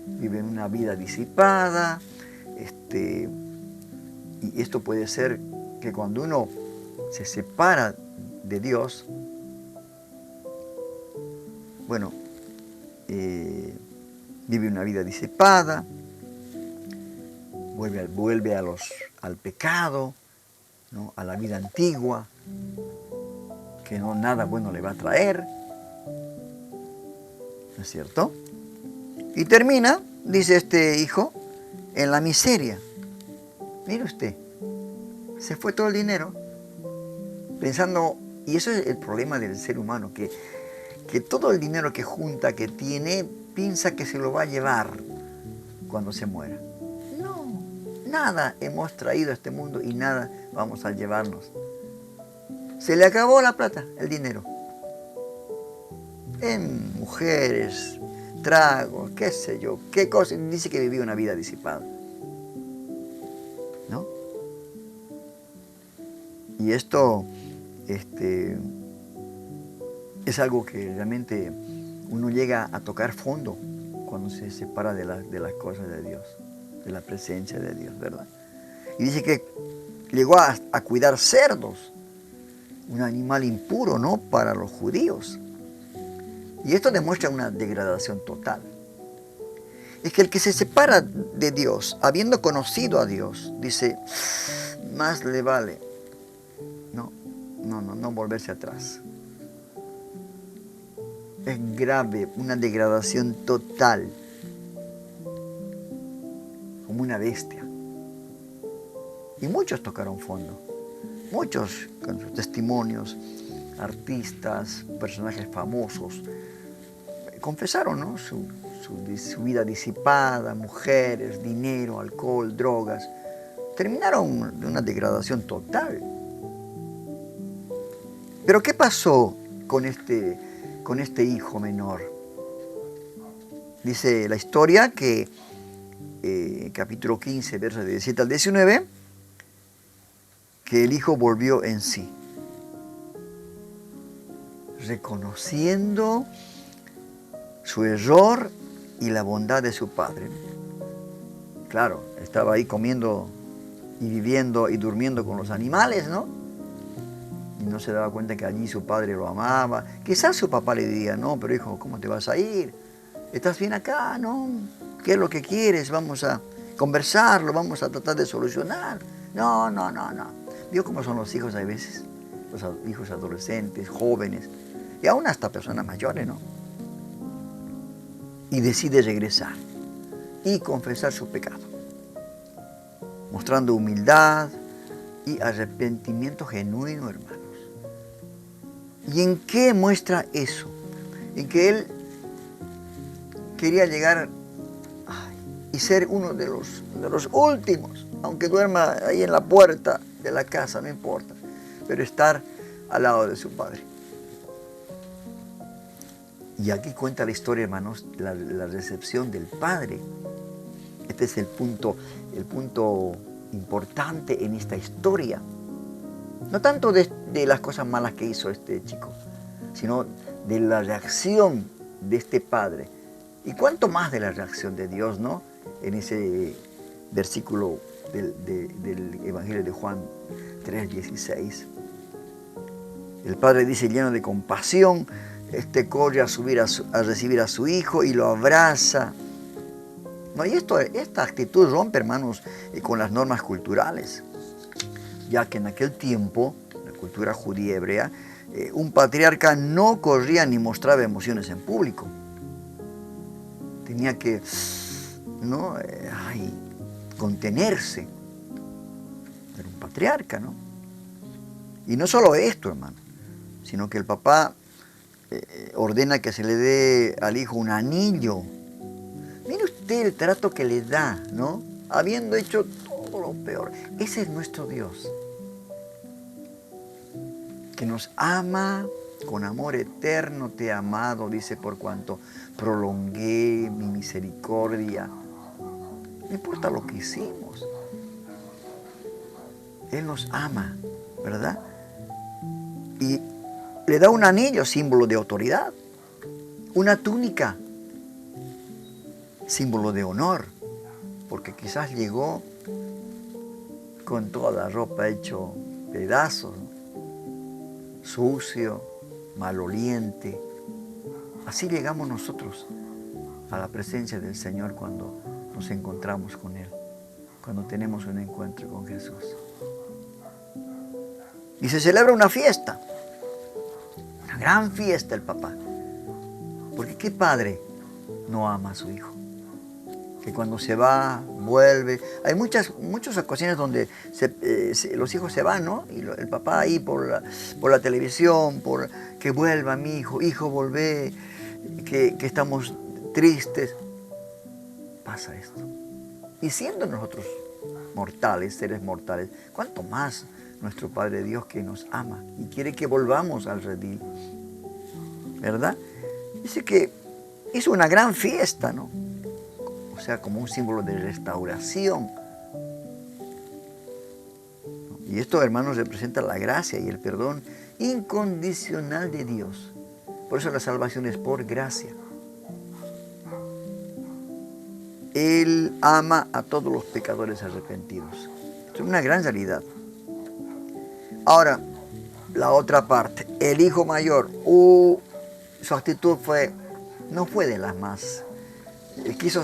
vive en una vida disipada, y esto puede ser que cuando uno se separa de Dios, bueno, vive una vida disipada, vuelve al pecado, ¿no? A la vida antigua, que no nada bueno le va a traer, ¿no es cierto? Y termina, dice este hijo, en la miseria. Mire usted, se fue todo el dinero, pensando, y eso es el problema del ser humano, que todo el dinero que junta, que tiene, piensa que se lo va a llevar cuando se muera. No, nada hemos traído a este mundo y nada vamos a llevarnos. Se le acabó la plata, el dinero. En mujeres, tragos, qué sé yo, qué cosa. Dice que vivía una vida disipada, ¿no? Y esto es algo que realmente uno llega a tocar fondo cuando se separa de las cosas de Dios, de la presencia de Dios, ¿verdad? Y dice que llegó a cuidar cerdos, un animal impuro, ¿no?, para los judíos. Y esto demuestra una degradación total. Es que el que se separa de Dios, habiendo conocido a Dios, dice, más le vale no volverse atrás. Es grave, una degradación total, como una bestia. Y muchos tocaron fondo, muchos con sus testimonios, artistas, personajes famosos, confesaron, ¿no?, su vida disipada, mujeres, dinero, alcohol, drogas. Terminaron de una degradación total. Pero ¿qué pasó con este hijo menor? Dice la historia que, capítulo 15, versos 17 al 19, que el hijo volvió en sí, reconociendo su error y la bondad de su padre. Claro, estaba ahí comiendo y viviendo y durmiendo con los animales, ¿no? Y no se daba cuenta que allí su padre lo amaba. Quizás su papá le diría, no, pero hijo, ¿cómo te vas a ir? ¿Estás bien acá? ¿No? ¿Qué es lo que quieres? Vamos a conversarlo, vamos a tratar de solucionar. No. ¿Vio cómo son los hijos a veces? Los hijos adolescentes, jóvenes, y aún hasta personas mayores, ¿no? Y decide regresar y confesar su pecado, mostrando humildad y arrepentimiento genuino, hermanos. ¿Y en qué muestra eso? En que él quería llegar y ser uno de los últimos, aunque duerma ahí en la puerta de la casa, no importa, pero estar al lado de su padre. Y aquí cuenta la historia, hermanos, la recepción del padre. Este es el punto importante en esta historia. No tanto de las cosas malas que hizo este chico, sino de la reacción de este padre. Y cuánto más de la reacción de Dios, ¿no? En ese versículo del Evangelio de Juan 3:16. El padre dice, lleno de compasión, corre a recibir a su hijo y lo abraza. No, y esta actitud rompe, hermanos, con las normas culturales, ya que en aquel tiempo, la cultura judía hebrea, un patriarca no corría ni mostraba emociones en público. tenía que, ¿no? Contenerse. Era un patriarca, ¿no? Y no solo esto, hermano, sino que el papá ordena que se le dé al hijo un anillo. Mire usted el trato que le da, ¿no? Habiendo hecho todo lo peor. Ese es nuestro Dios, que nos ama con amor eterno. Te he amado, dice, por cuanto prolongué mi misericordia. No importa lo que hicimos. Él nos ama, ¿verdad? Y le da un anillo, símbolo de autoridad. Una túnica, símbolo de honor. Porque quizás llegó con toda la ropa hecho pedazos, ¿no? Sucio, maloliente. Así llegamos nosotros a la presencia del Señor cuando nos encontramos con Él, cuando tenemos un encuentro con Jesús. Y se celebra una fiesta, una gran fiesta el papá. Porque ¿qué padre no ama a su hijo? Que cuando se va, vuelve. Hay muchas ocasiones donde los hijos se van, ¿no? Y el papá ahí por la televisión, por que vuelva mi hijo, volvé, que estamos tristes. Pasa esto. Y siendo nosotros mortales, seres mortales, ¿cuánto más nuestro Padre Dios, que nos ama y quiere que volvamos al redil? ¿Verdad? Dice que hizo una gran fiesta, ¿no? O sea, como un símbolo de restauración. Y esto, hermanos, representa la gracia y el perdón incondicional de Dios. Por eso la salvación es por gracia. Él ama a todos los pecadores arrepentidos. Esto es una gran realidad. Ahora, la otra parte. El hijo mayor, su actitud no fue de las más. Quiso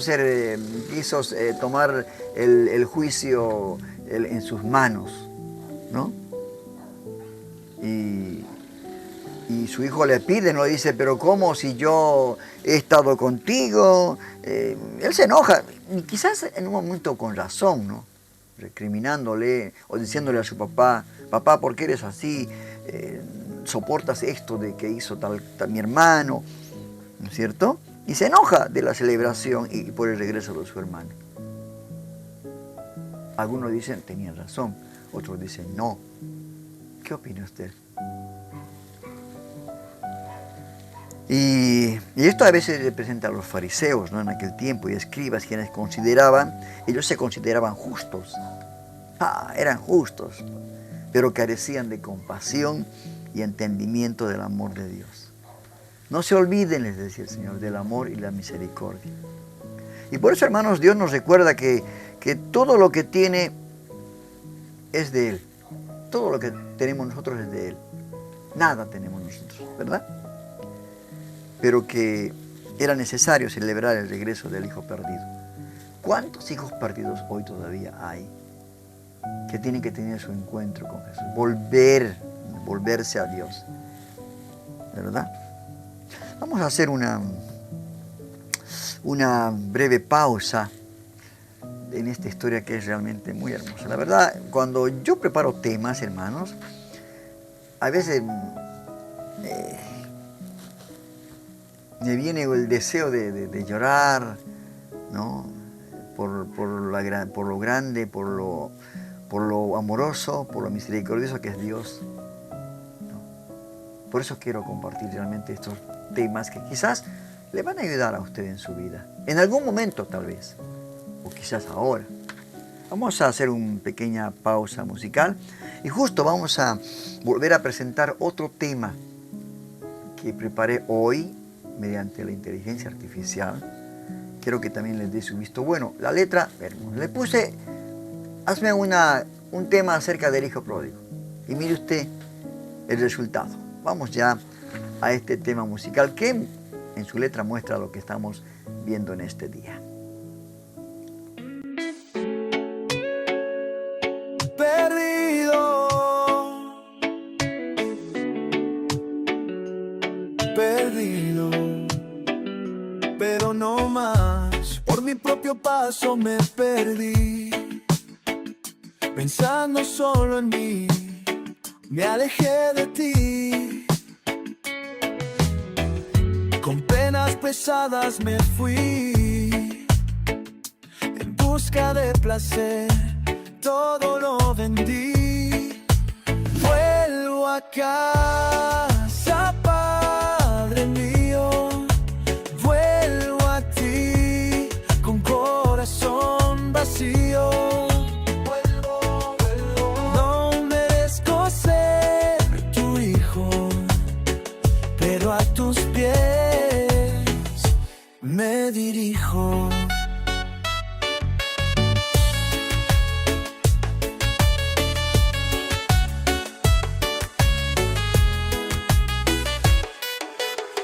tomar el juicio en sus manos, ¿no? Y su hijo le pide, no dice, pero ¿cómo si yo he estado contigo? Él se enoja, y quizás en un momento con razón, ¿no? Recriminándole o diciéndole a su papá, papá, ¿por qué eres así? ¿Soportas esto de que hizo tal mi hermano? ¿No es cierto? Y se enoja de la celebración y por el regreso de su hermano. Algunos dicen, tenían razón, otros dicen, no. ¿Qué opina usted? Y esto a veces representa a los fariseos, ¿no? En aquel tiempo, y escribas, quienes ellos se consideraban justos. Eran justos, pero carecían de compasión y entendimiento del amor de Dios. No se olviden, les decía el Señor, del amor y la misericordia. Y por eso, hermanos, Dios nos recuerda que todo lo que tiene es de Él. Todo lo que tenemos nosotros es de Él. Nada tenemos nosotros, ¿verdad? Pero que era necesario celebrar el regreso del hijo perdido. ¿Cuántos hijos perdidos hoy todavía hay que tienen que tener su encuentro con Jesús? Volverse a Dios, ¿verdad? Vamos a hacer una breve pausa en esta historia que es realmente muy hermosa. La verdad, cuando yo preparo temas, hermanos, a veces me viene el deseo de llorar, ¿no? Por lo grande, por lo amoroso, por lo misericordioso que es Dios, ¿no? Por eso quiero compartir realmente estos temas que quizás le van a ayudar a usted en su vida. En algún momento tal vez, o quizás ahora. Vamos a hacer una pequeña pausa musical y justo vamos a volver a presentar otro tema que preparé hoy mediante la inteligencia artificial. Quiero que también les dé su visto bueno. La letra, le puse, hazme un tema acerca del hijo pródigo. Y mire usted el resultado. Vamos ya a este tema musical que en su letra muestra lo que estamos viendo en este día. Perdido, pero no más. medio paso me perdí, pensando solo en mí, me alejé de ti. Con penas pesadas me fui, en busca de placer, todo lo vendí. Vuelvo a casa, Padre mío, vuelvo a ti con corazón vacío. No merezco ser tu hijo, pero a tus pies me dirijo.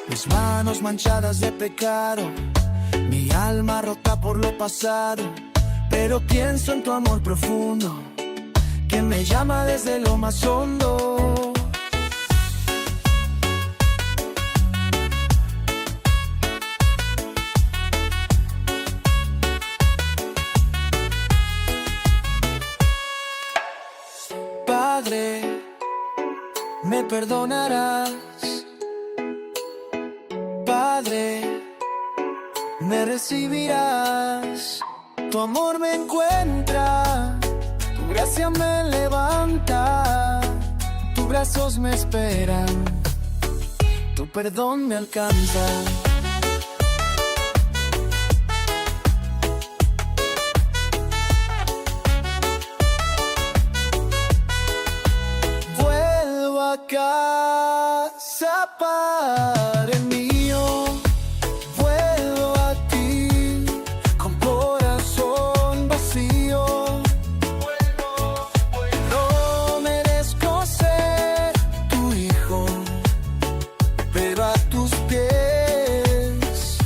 Mis manos manchadas de pecado, mi alma rota por lo pasado, pero pienso en tu amor profundo, que me llama desde lo más hondo. Padre, me perdonarás. Padre, me recibirás. Tu amor me encuentra, tu gracia me levanta, tus brazos me esperan, tu perdón me alcanza. Vuelvo a casa, Padre mío, vuelvo a ti con corazón vacío. No merezco ser tu hijo, pero a tus pies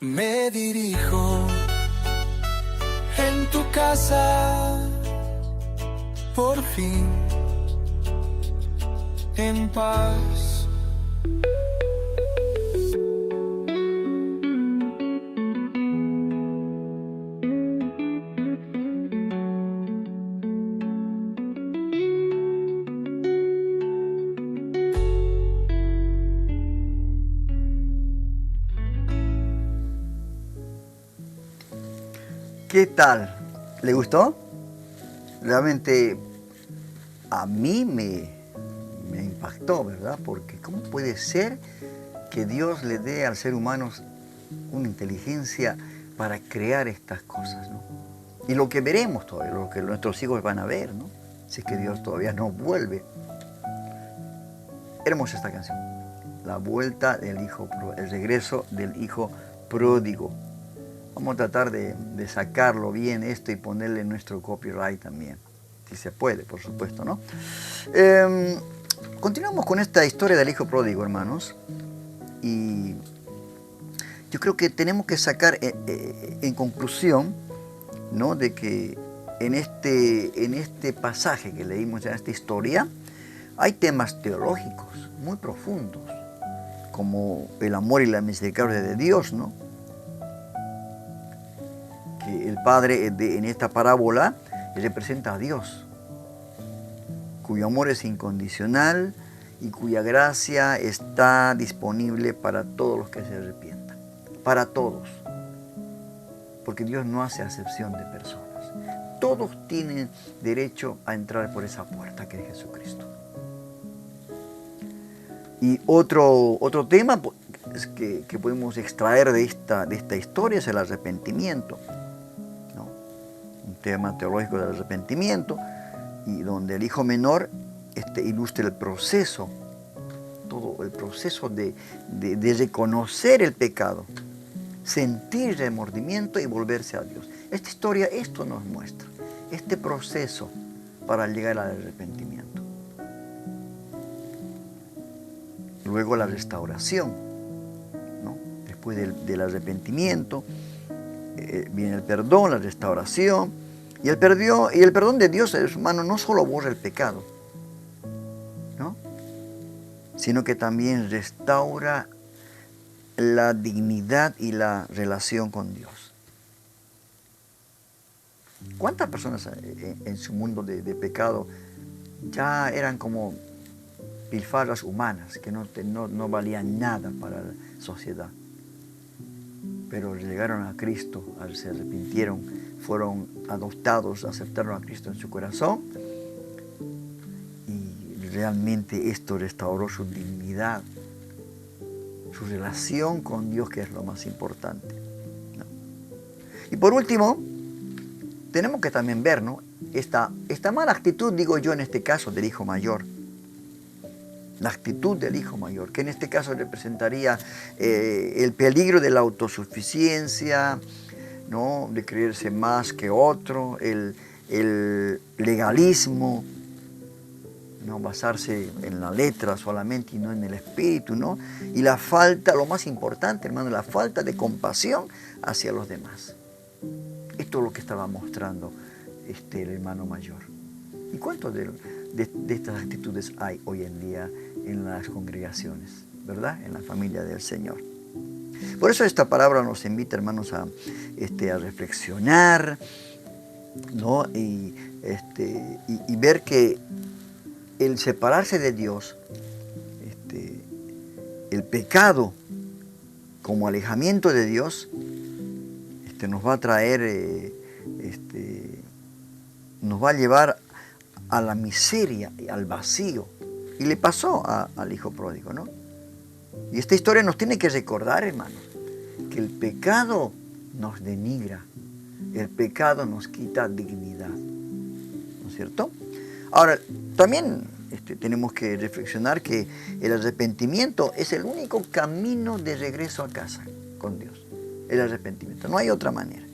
me dirijo. En tu casa, por fin, en paz. ¿Qué tal? ¿Le gustó? Realmente a mí me impactó, ¿verdad? Porque ¿cómo puede ser que Dios le dé al ser humano una inteligencia para crear estas cosas, ¿no? Y lo que veremos todavía, lo que nuestros hijos van a ver, ¿no? Si es que Dios todavía no vuelve. Hermosa esta canción. La vuelta del hijo, el regreso del hijo pródigo. Vamos a tratar de sacarlo bien esto y ponerle nuestro copyright también. Si se puede, por supuesto, ¿no? Continuamos con esta historia del hijo pródigo, hermanos. Y yo creo que tenemos que sacar en conclusión, ¿no?, de que en este pasaje que leímos ya, en esta historia, hay temas teológicos muy profundos, como el amor y la misericordia de Dios, ¿no? Que el Padre en esta parábola representa a Dios, cuyo amor es incondicional y cuya gracia está disponible para todos los que se arrepientan, para todos, porque Dios no hace acepción de personas. Todos tienen derecho a entrar por esa puerta que es Jesucristo. Y otro tema que podemos extraer de esta historia es el arrepentimiento, ¿no? Un tema teológico del arrepentimiento, y donde el hijo menor ilustra el proceso, todo el proceso de reconocer el pecado, sentir remordimiento y volverse a Dios. Esta historia esto nos muestra, este proceso para llegar al arrepentimiento. Luego la restauración, ¿no? Después del arrepentimiento viene el perdón, la restauración, y el perdón de Dios, hermano, no solo borra el pecado, ¿no?, sino que también restaura la dignidad y la relación con Dios. ¿Cuántas personas en su mundo de pecado ya eran como pilfarras humanas, que no valían nada para la sociedad? Pero llegaron a Cristo, se arrepintieron, fueron adoptados, aceptaron a Cristo en su corazón, y realmente esto restauró su dignidad, su relación con Dios, que es lo más importante, ¿no? Y por último, tenemos que también ver, ¿no?, esta mala actitud, digo yo, en este caso del hijo mayor. La actitud del hijo mayor, que en este caso representaría el peligro de la autosuficiencia, ¿no?, de creerse más que otro, el legalismo, no basarse en la letra solamente y no en el espíritu, ¿no? Y la falta, lo más importante, hermano, la falta de compasión hacia los demás. Esto es lo que estaba mostrando el hermano mayor. ¿Y cuántos de estas actitudes hay hoy en día en las congregaciones, verdad? En la familia del Señor. Por eso esta palabra nos invita, hermanos, a reflexionar, ¿no? Y ver que el separarse de Dios, el pecado como alejamiento de Dios, nos va a traer, nos va a llevar a la miseria, al vacío. Y le pasó al hijo pródigo, ¿no? Y esta historia nos tiene que recordar, hermanos, que el pecado nos denigra, el pecado nos quita dignidad, ¿no es cierto? Ahora, también tenemos que reflexionar que el arrepentimiento es el único camino de regreso a casa con Dios. El arrepentimiento, no hay otra manera.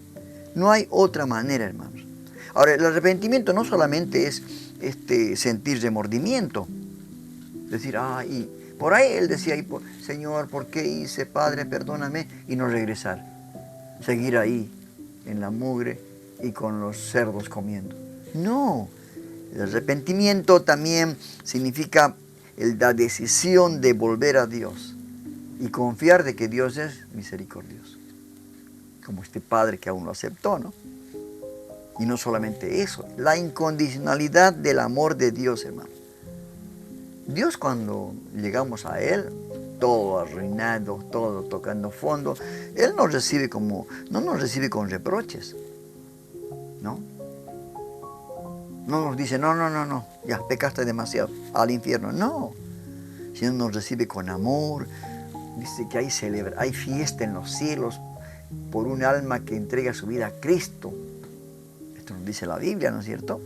No hay otra manera, hermanos. Ahora, el arrepentimiento no solamente es sentir remordimiento, decir, y por ahí él decía, Señor, ¿por qué hice? Padre, perdóname, y no regresar. Seguir ahí, en la mugre y con los cerdos comiendo. No, el arrepentimiento también significa la decisión de volver a Dios y confiar de que Dios es misericordioso. Como este padre que aún lo aceptó, ¿no? Y no solamente eso, la incondicionalidad del amor de Dios, hermano. Dios, cuando llegamos a Él, todo arruinado, todo tocando fondo, Él no nos recibe con reproches, ¿no? No nos dice, no, ya pecaste demasiado, al infierno, no. Sino nos recibe con amor, dice que hay fiesta en los cielos por un alma que entrega su vida a Cristo. Esto nos dice la Biblia, ¿no es cierto?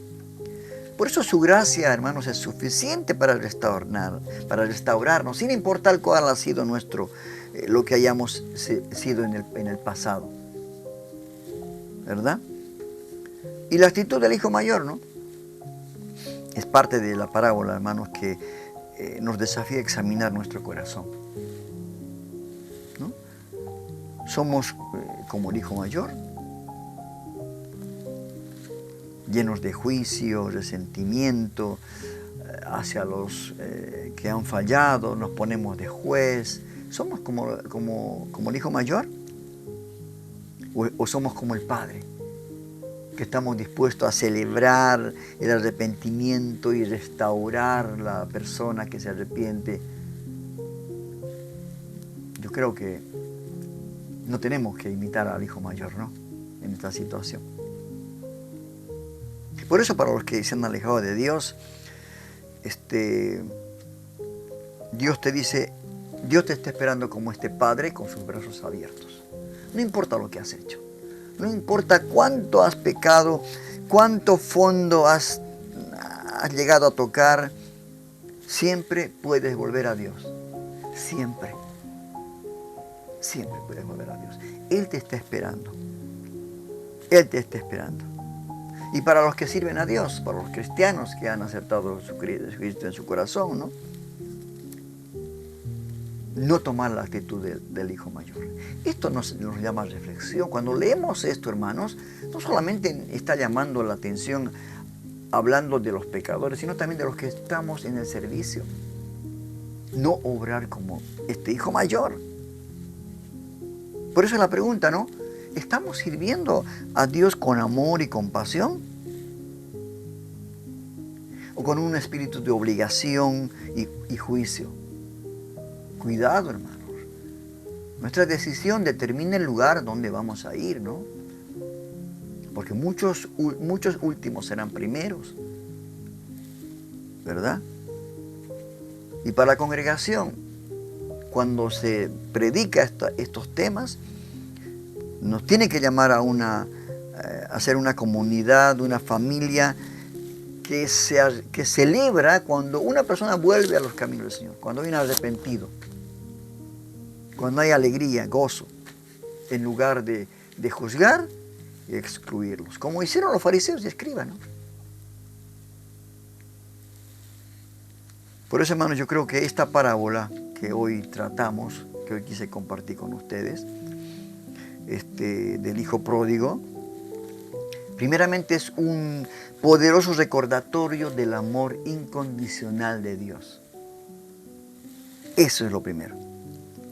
Por eso su gracia, hermanos, es suficiente para restaurarnos, sin importar cuál ha sido lo que hayamos sido en el pasado. ¿Verdad? Y la actitud del hijo mayor, ¿no? Es parte de la parábola, hermanos, que nos desafía a examinar nuestro corazón, ¿no? Somos como el hijo mayor, llenos de juicio, resentimiento hacia los que han fallado, nos ponemos de juez. ¿Somos como el hijo mayor? ¿O somos como el padre, que estamos dispuestos a celebrar el arrepentimiento y restaurar la persona que se arrepiente? Yo creo que no tenemos que imitar al hijo mayor, ¿no?, en esta situación. Por eso, para los que se han alejado de Dios, Dios te dice, Dios te está esperando como este padre con sus brazos abiertos. No importa lo que has hecho, no importa cuánto has pecado, cuánto fondo has llegado a tocar, siempre puedes volver a Dios. Siempre puedes volver a Dios. Él te está esperando. Él te está esperando. Y para los que sirven a Dios, para los cristianos que han aceptado a Cristo en su corazón, ¿no? No tomar la actitud del hijo mayor. Esto nos llama a reflexión. Cuando leemos esto, hermanos, no solamente está llamando la atención hablando de los pecadores, sino también de los que estamos en el servicio. No obrar como este hijo mayor. Por eso es la pregunta, ¿no? ¿Estamos sirviendo a Dios con amor y compasión? ¿O con un espíritu de obligación y juicio? Cuidado, hermanos. Nuestra decisión determina el lugar donde vamos a ir, ¿no? Porque muchos últimos serán primeros, ¿verdad? Y para la congregación, cuando se predica estos temas, nos tiene que llamar a ser una comunidad, una familia que celebra cuando una persona vuelve a los caminos del Señor, cuando hay un arrepentido, cuando hay alegría, gozo, en lugar de juzgar y excluirlos, como hicieron los fariseos y escribas, ¿no? Por eso, hermanos, yo creo que esta parábola que hoy tratamos, que hoy quise compartir con ustedes, del hijo pródigo, primeramente es un poderoso recordatorio del amor incondicional de Dios. Eso es lo primero.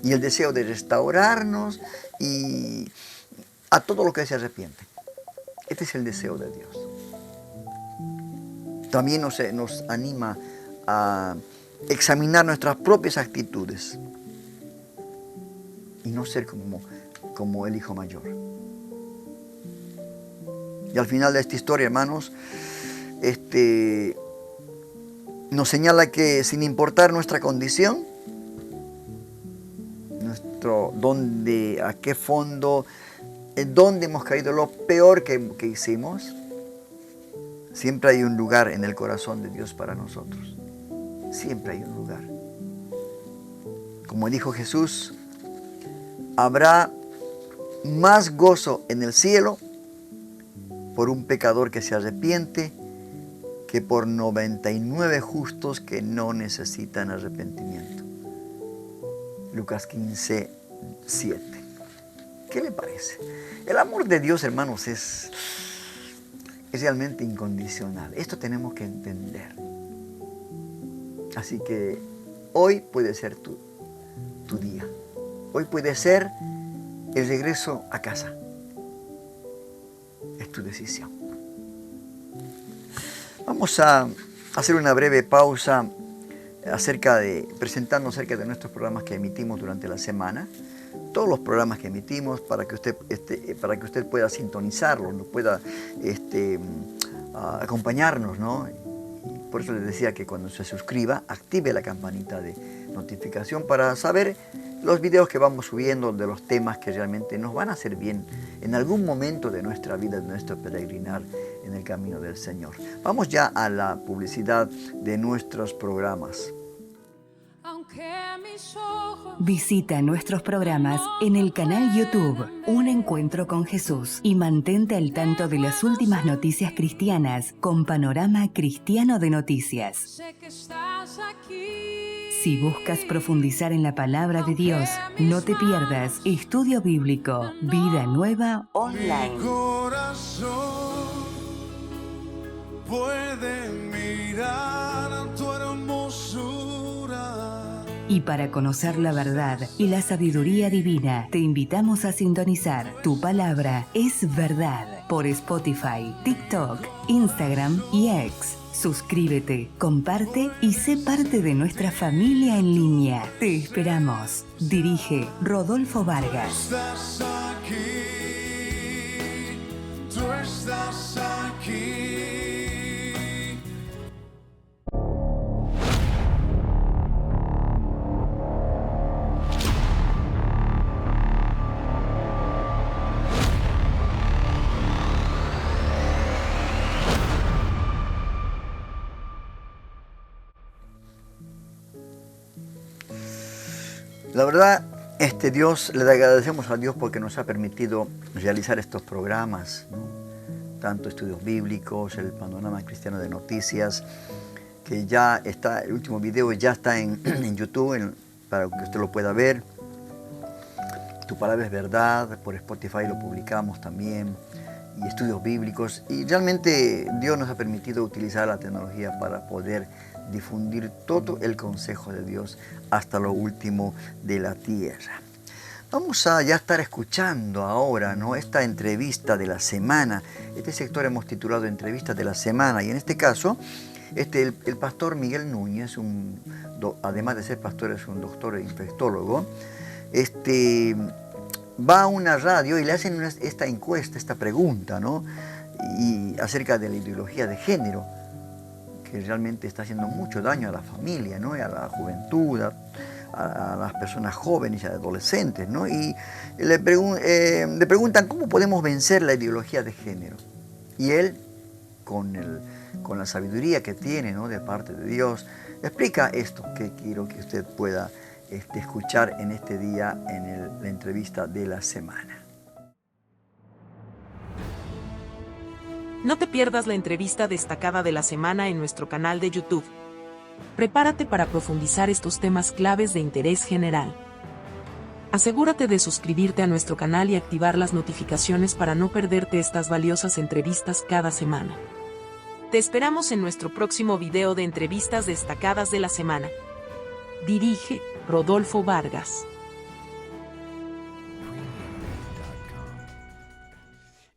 Y el deseo de restaurarnos y a todo lo que se arrepiente. Este es el deseo de Dios. También nos anima a examinar nuestras propias actitudes y no ser como el hijo mayor. Y al final de esta historia, hermanos, nos señala que sin importar nuestra condición, a qué fondo, en dónde hemos caído, lo peor que hicimos, siempre hay un lugar en el corazón de Dios para nosotros. Siempre hay un lugar. Como dijo Jesús, habrá más gozo en el cielo por un pecador que se arrepiente que por 99 justos que no necesitan arrepentimiento. Lucas 15, 7. ¿Qué le parece? El amor de Dios, hermanos, es realmente incondicional. Esto tenemos que entender. Así que hoy puede ser tu día. Hoy puede ser el regreso a casa. Es tu decisión. Vamos a hacer una breve pausa presentando acerca de nuestros programas que emitimos durante la semana. Todos los programas que emitimos para que usted pueda sintonizarlos, no pueda acompañarnos, ¿no? Y por eso les decía que cuando se suscriba, active la campanita de notificación para saber los videos que vamos subiendo de los temas que realmente nos van a hacer bien en algún momento de nuestra vida, de nuestro peregrinar en el camino del Señor. Vamos ya a la publicidad de nuestros programas. Visita nuestros programas en el canal YouTube Un Encuentro con Jesús y mantente al tanto de las últimas noticias cristianas con Panorama Cristiano de Noticias. Si buscas profundizar en la palabra de Dios, no te pierdas Estudio Bíblico, Vida Nueva Online. Mi corazón puede mirar tu hermosura. Y para conocer la verdad y la sabiduría divina, te invitamos a sintonizar Tu Palabra es Verdad por Spotify, TikTok, Instagram y X. Suscríbete, comparte y sé parte de nuestra familia en línea. Te esperamos. Dirige Rodolfo Vargas. Tú estás aquí. La verdad, Dios, le agradecemos a Dios porque nos ha permitido realizar estos programas, ¿no? Tanto estudios bíblicos, el Panorama Cristiano de Noticias, que ya está, el último video ya está en YouTube para que usted lo pueda ver. Tu Palabra es Verdad, por Spotify lo publicamos también, y estudios bíblicos. Y realmente Dios nos ha permitido utilizar la tecnología para poder difundir todo el consejo de Dios hasta lo último de la tierra. Vamos a ya estar escuchando ahora, ¿no?, esta entrevista de la semana. Este sector hemos titulado Entrevistas de la Semana, y en este caso, el pastor Miguel Núñez, además de ser pastor, es un doctor infectólogo, va a una radio y le hacen esta encuesta, esta pregunta, ¿no?, y acerca de la ideología de género, que realmente está haciendo mucho daño a la familia, ¿no?, y a la juventud, a las personas jóvenes y adolescentes, ¿no? Y le preguntan cómo podemos vencer la ideología de género. Y él, con la sabiduría que tiene, ¿no?, de parte de Dios, explica esto que quiero que usted pueda escuchar en este día en la entrevista de la semana. No te pierdas la entrevista destacada de la semana en nuestro canal de YouTube. Prepárate para profundizar estos temas claves de interés general. Asegúrate de suscribirte a nuestro canal y activar las notificaciones para no perderte estas valiosas entrevistas cada semana. Te esperamos en nuestro próximo video de entrevistas destacadas de la semana. Dirige Rodolfo Vargas.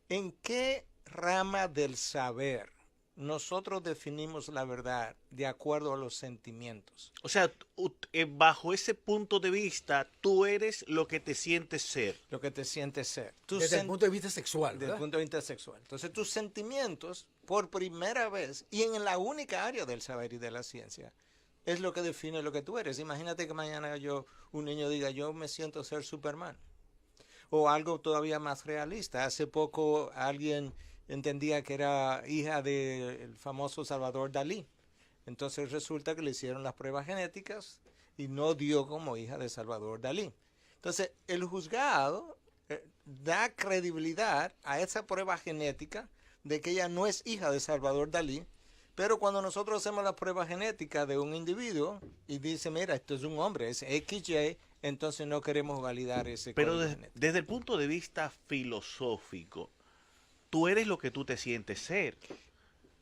¿En qué rama del saber nosotros definimos la verdad de acuerdo a los sentimientos? O sea, bajo ese punto de vista, tú eres lo que te sientes ser. Lo que te sientes ser. Desde el punto de vista sexual, Desde el punto de vista sexual. Entonces, tus sentimientos, por primera vez, y en la única área del saber y de la ciencia, es lo que define lo que tú eres. Imagínate que mañana un niño diga, yo me siento ser Superman. O algo todavía más realista. Hace poco alguien entendía que era hija del famoso Salvador Dalí. Entonces resulta que le hicieron las pruebas genéticas y no dio como hija de Salvador Dalí. Entonces el juzgado da credibilidad a esa prueba genética de que ella no es hija de Salvador Dalí, pero cuando nosotros hacemos la prueba genética de un individuo y dice, mira, esto es un hombre, es XY, entonces no queremos validar ese Pero código genético. desde el punto de vista filosófico, tú eres lo que tú te sientes ser.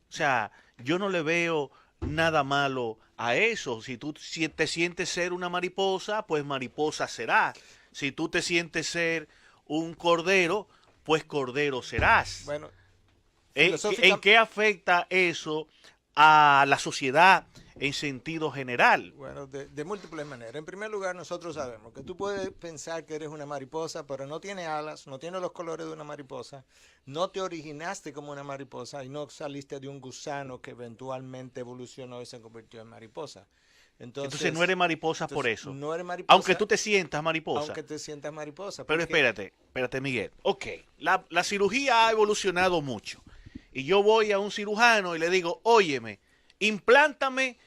O sea, yo no le veo nada malo a eso. Si tú te sientes ser una mariposa, pues mariposa serás. Si tú te sientes ser un cordero, pues cordero serás. Bueno, ¿En qué afecta eso a la sociedad en sentido general? Bueno, de múltiples maneras. En primer lugar, nosotros sabemos que tú puedes pensar que eres una mariposa, pero no tiene alas, no tiene los colores de una mariposa, no te originaste como una mariposa y no saliste de un gusano que eventualmente evolucionó y se convirtió en mariposa. Entonces no eres mariposa por eso. No eres mariposa. Aunque tú te sientas mariposa. Aunque te sientas mariposa. Pero espérate, Miguel. Ok, la cirugía ha evolucionado mucho. Y yo voy a un cirujano y le digo, óyeme, implántame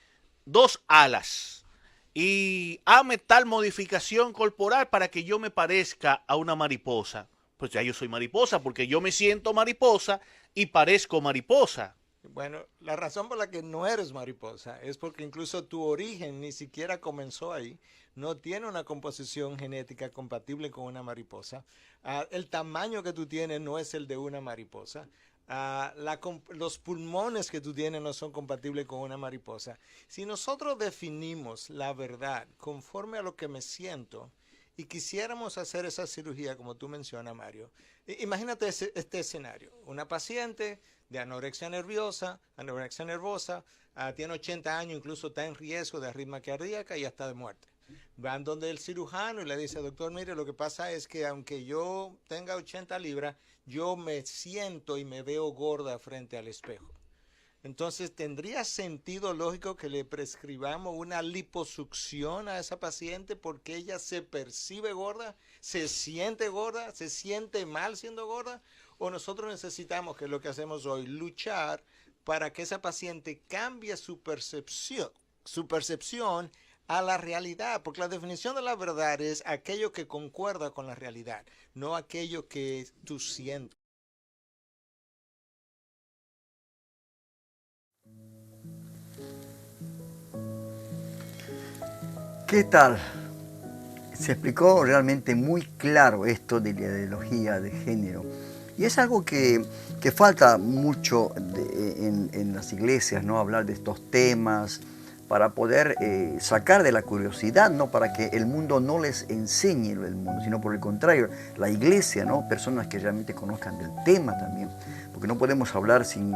2 alas y hazme tal modificación corporal para que yo me parezca a una mariposa. Pues ya yo soy mariposa porque yo me siento mariposa y parezco mariposa. Bueno, la razón por la que no eres mariposa es porque incluso tu origen ni siquiera comenzó ahí. No tiene una composición genética compatible con una mariposa. El tamaño que tú tienes no es el de una mariposa. Los pulmones que tú tienes no son compatibles con una mariposa. Si nosotros definimos la verdad conforme a lo que me siento y quisiéramos hacer esa cirugía como tú mencionas, Mario, imagínate este escenario. Una paciente de anorexia nervosa, tiene 80 años, incluso está en riesgo de arritmia cardíaca y hasta de muerte. Van donde el cirujano y le dice, doctor, mire, lo que pasa es que aunque yo tenga 80 libras, yo me siento y me veo gorda frente al espejo. Entonces, ¿tendría sentido lógico que le prescribamos una liposucción a esa paciente porque ella se percibe gorda, se siente mal siendo gorda? ¿O nosotros necesitamos, que es lo que hacemos hoy, luchar para que esa paciente cambie su percepción a la realidad? Porque la definición de la verdad es aquello que concuerda con la realidad, no aquello que tú sientes. ¿Qué tal? Se explicó realmente muy claro esto de la ideología de género. Y es algo que falta mucho en las iglesias, ¿no? Hablar de estos temas, para poder sacar de la curiosidad, ¿no? Para que el mundo no les enseñe el mundo, sino por el contrario, la iglesia, ¿no? Personas que realmente conozcan del tema también, porque no podemos hablar sin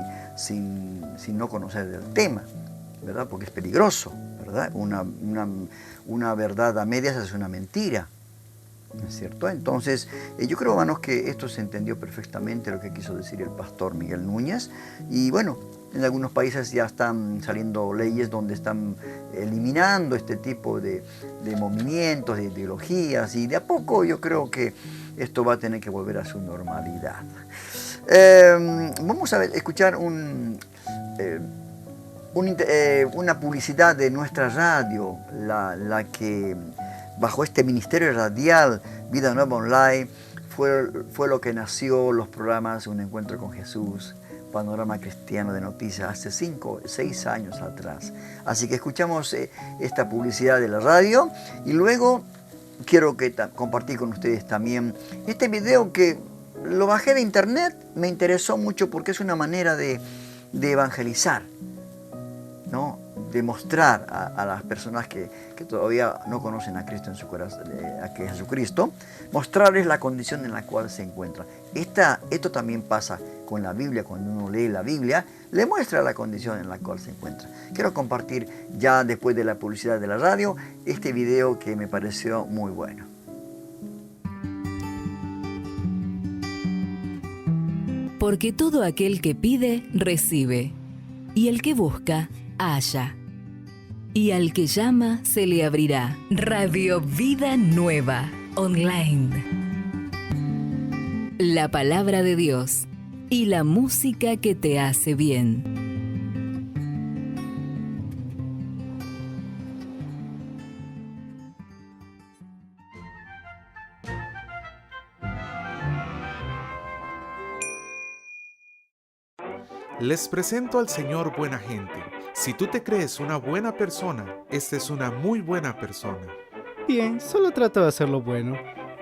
no conocer del tema, ¿verdad? Porque es peligroso, ¿verdad? Una verdad a medias es una mentira, ¿no es cierto? Entonces, yo creo, hermanos, que esto se entendió perfectamente lo que quiso decir el pastor Miguel Núñez. Y bueno, en algunos países ya están saliendo leyes donde están eliminando este tipo de movimientos, de ideologías, y de a poco yo creo que esto va a tener que volver a su normalidad. Vamos a escuchar una publicidad de nuestra radio, la que bajo este ministerio radial Vida Nueva Online fue lo que nació los programas Un Encuentro con Jesús, Panorama Cristiano de Noticias, hace 5 o 6 años atrás. Así que escuchamos esta publicidad de la radio y luego quiero compartir con ustedes también este video que lo bajé de internet, me interesó mucho porque es una manera de evangelizar, ¿no? De mostrar a las personas que todavía no conocen a Cristo en su corazón, a Jesucristo, mostrarles la condición en la cual se encuentran. Esto también pasa con la Biblia. Cuando uno lee la Biblia, le muestra la condición en la cual se encuentra. Quiero compartir ya después de la publicidad de la radio este video que me pareció muy bueno. Porque todo aquel que pide, recibe, y el que busca, halla, y al que llama se le abrirá. Radio Vida Nueva Online. La palabra de Dios y la música que te hace bien. Les presento al Señor Buena Gente. Si tú te crees una buena persona, esta es una muy buena persona. Bien, solo trato de hacerlo bueno.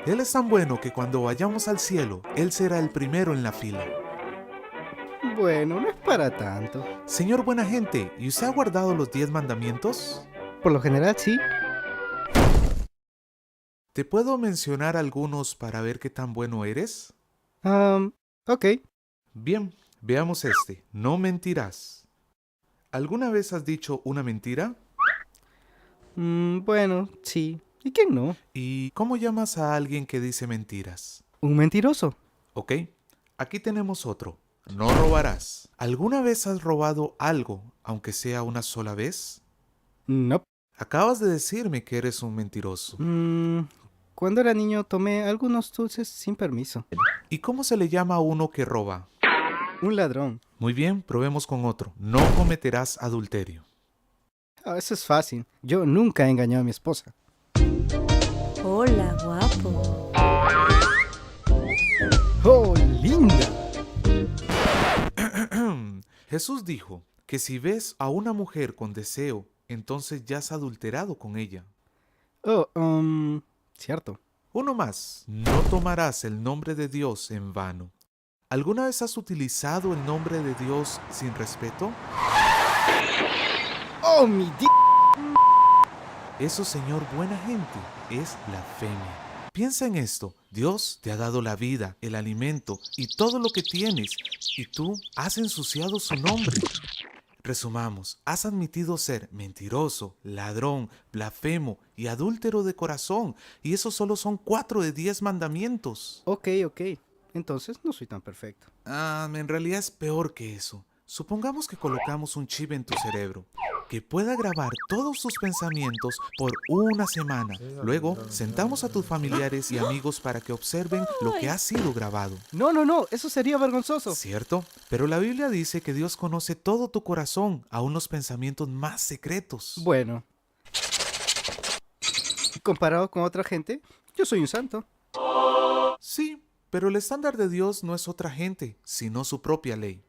Él es tan bueno que cuando vayamos al cielo, Él será el primero en la fila. Bueno, no es para tanto. Señor Buena Gente, ¿y usted ha guardado los 10 mandamientos? Por lo general, sí. ¿Te puedo mencionar algunos para ver qué tan bueno eres? Ok. Bien, veamos este. No mentirás. ¿Alguna vez has dicho una mentira? Bueno, sí. ¿Y quién no? ¿Y cómo llamas a alguien que dice mentiras? Un mentiroso. Ok, aquí tenemos otro. No robarás. ¿Alguna vez has robado algo, aunque sea una sola vez? No. Acabas de decirme que eres un mentiroso. Cuando era niño tomé algunos dulces sin permiso. ¿Y cómo se le llama a uno que roba? Un ladrón. Muy bien, probemos con otro. No cometerás adulterio. Eso es fácil. Yo nunca he engañado a mi esposa. Hola, guapo. ¡Oh, linda! Jesús dijo que si ves a una mujer con deseo, entonces ya has adulterado con ella. Cierto. Uno más. No tomarás el nombre de Dios en vano. ¿Alguna vez has utilizado el nombre de Dios sin respeto? ¡Oh, mi Eso, Señor Buena Gente, es blasfemia. Piensa en esto. Dios te ha dado la vida, el alimento y todo lo que tienes, y tú has ensuciado su nombre. Resumamos, has admitido ser mentiroso, ladrón, blasfemo y adúltero de corazón, y esos solo son 4 de 10 mandamientos. Ok. Entonces no soy tan perfecto. En realidad es peor que eso. Supongamos que colocamos un chip en tu cerebro que pueda grabar todos tus pensamientos por una semana. Luego, sentamos a tus familiares y amigos para que observen lo que ha sido grabado. No, eso sería vergonzoso. ¿Cierto? Pero la Biblia dice que Dios conoce todo tu corazón, aún los pensamientos más secretos. Bueno. Comparado con otra gente, yo soy un santo. Sí, pero el estándar de Dios no es otra gente, sino su propia ley.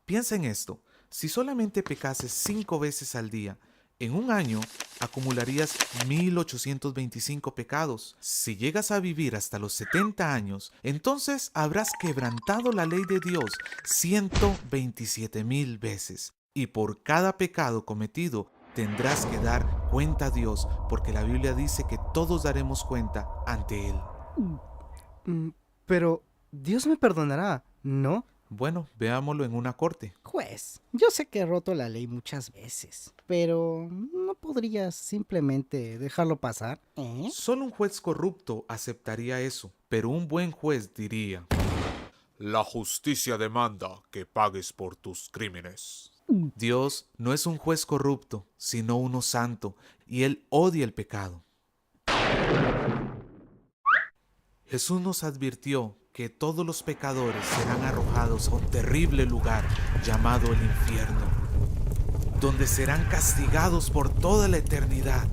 Piensa en esto. Si solamente pecases 5 veces al día, en un año acumularías 1825 pecados. Si llegas a vivir hasta los 70 años, entonces habrás quebrantado la ley de Dios 127,000 veces. Y por cada pecado cometido tendrás que dar cuenta a Dios, porque la Biblia dice que todos daremos cuenta ante Él. Pero Dios me perdonará, ¿no? Bueno, veámoslo en una corte. Juez, yo sé que he roto la ley muchas veces, pero ¿no podrías simplemente dejarlo pasar? Solo un juez corrupto aceptaría eso, pero un buen juez diría: la justicia demanda que pagues por tus crímenes. Dios no es un juez corrupto, sino uno santo, y Él odia el pecado. Jesús nos advirtió que todos los pecadores serán arrojados a un terrible lugar llamado el infierno, donde serán castigados por toda la eternidad.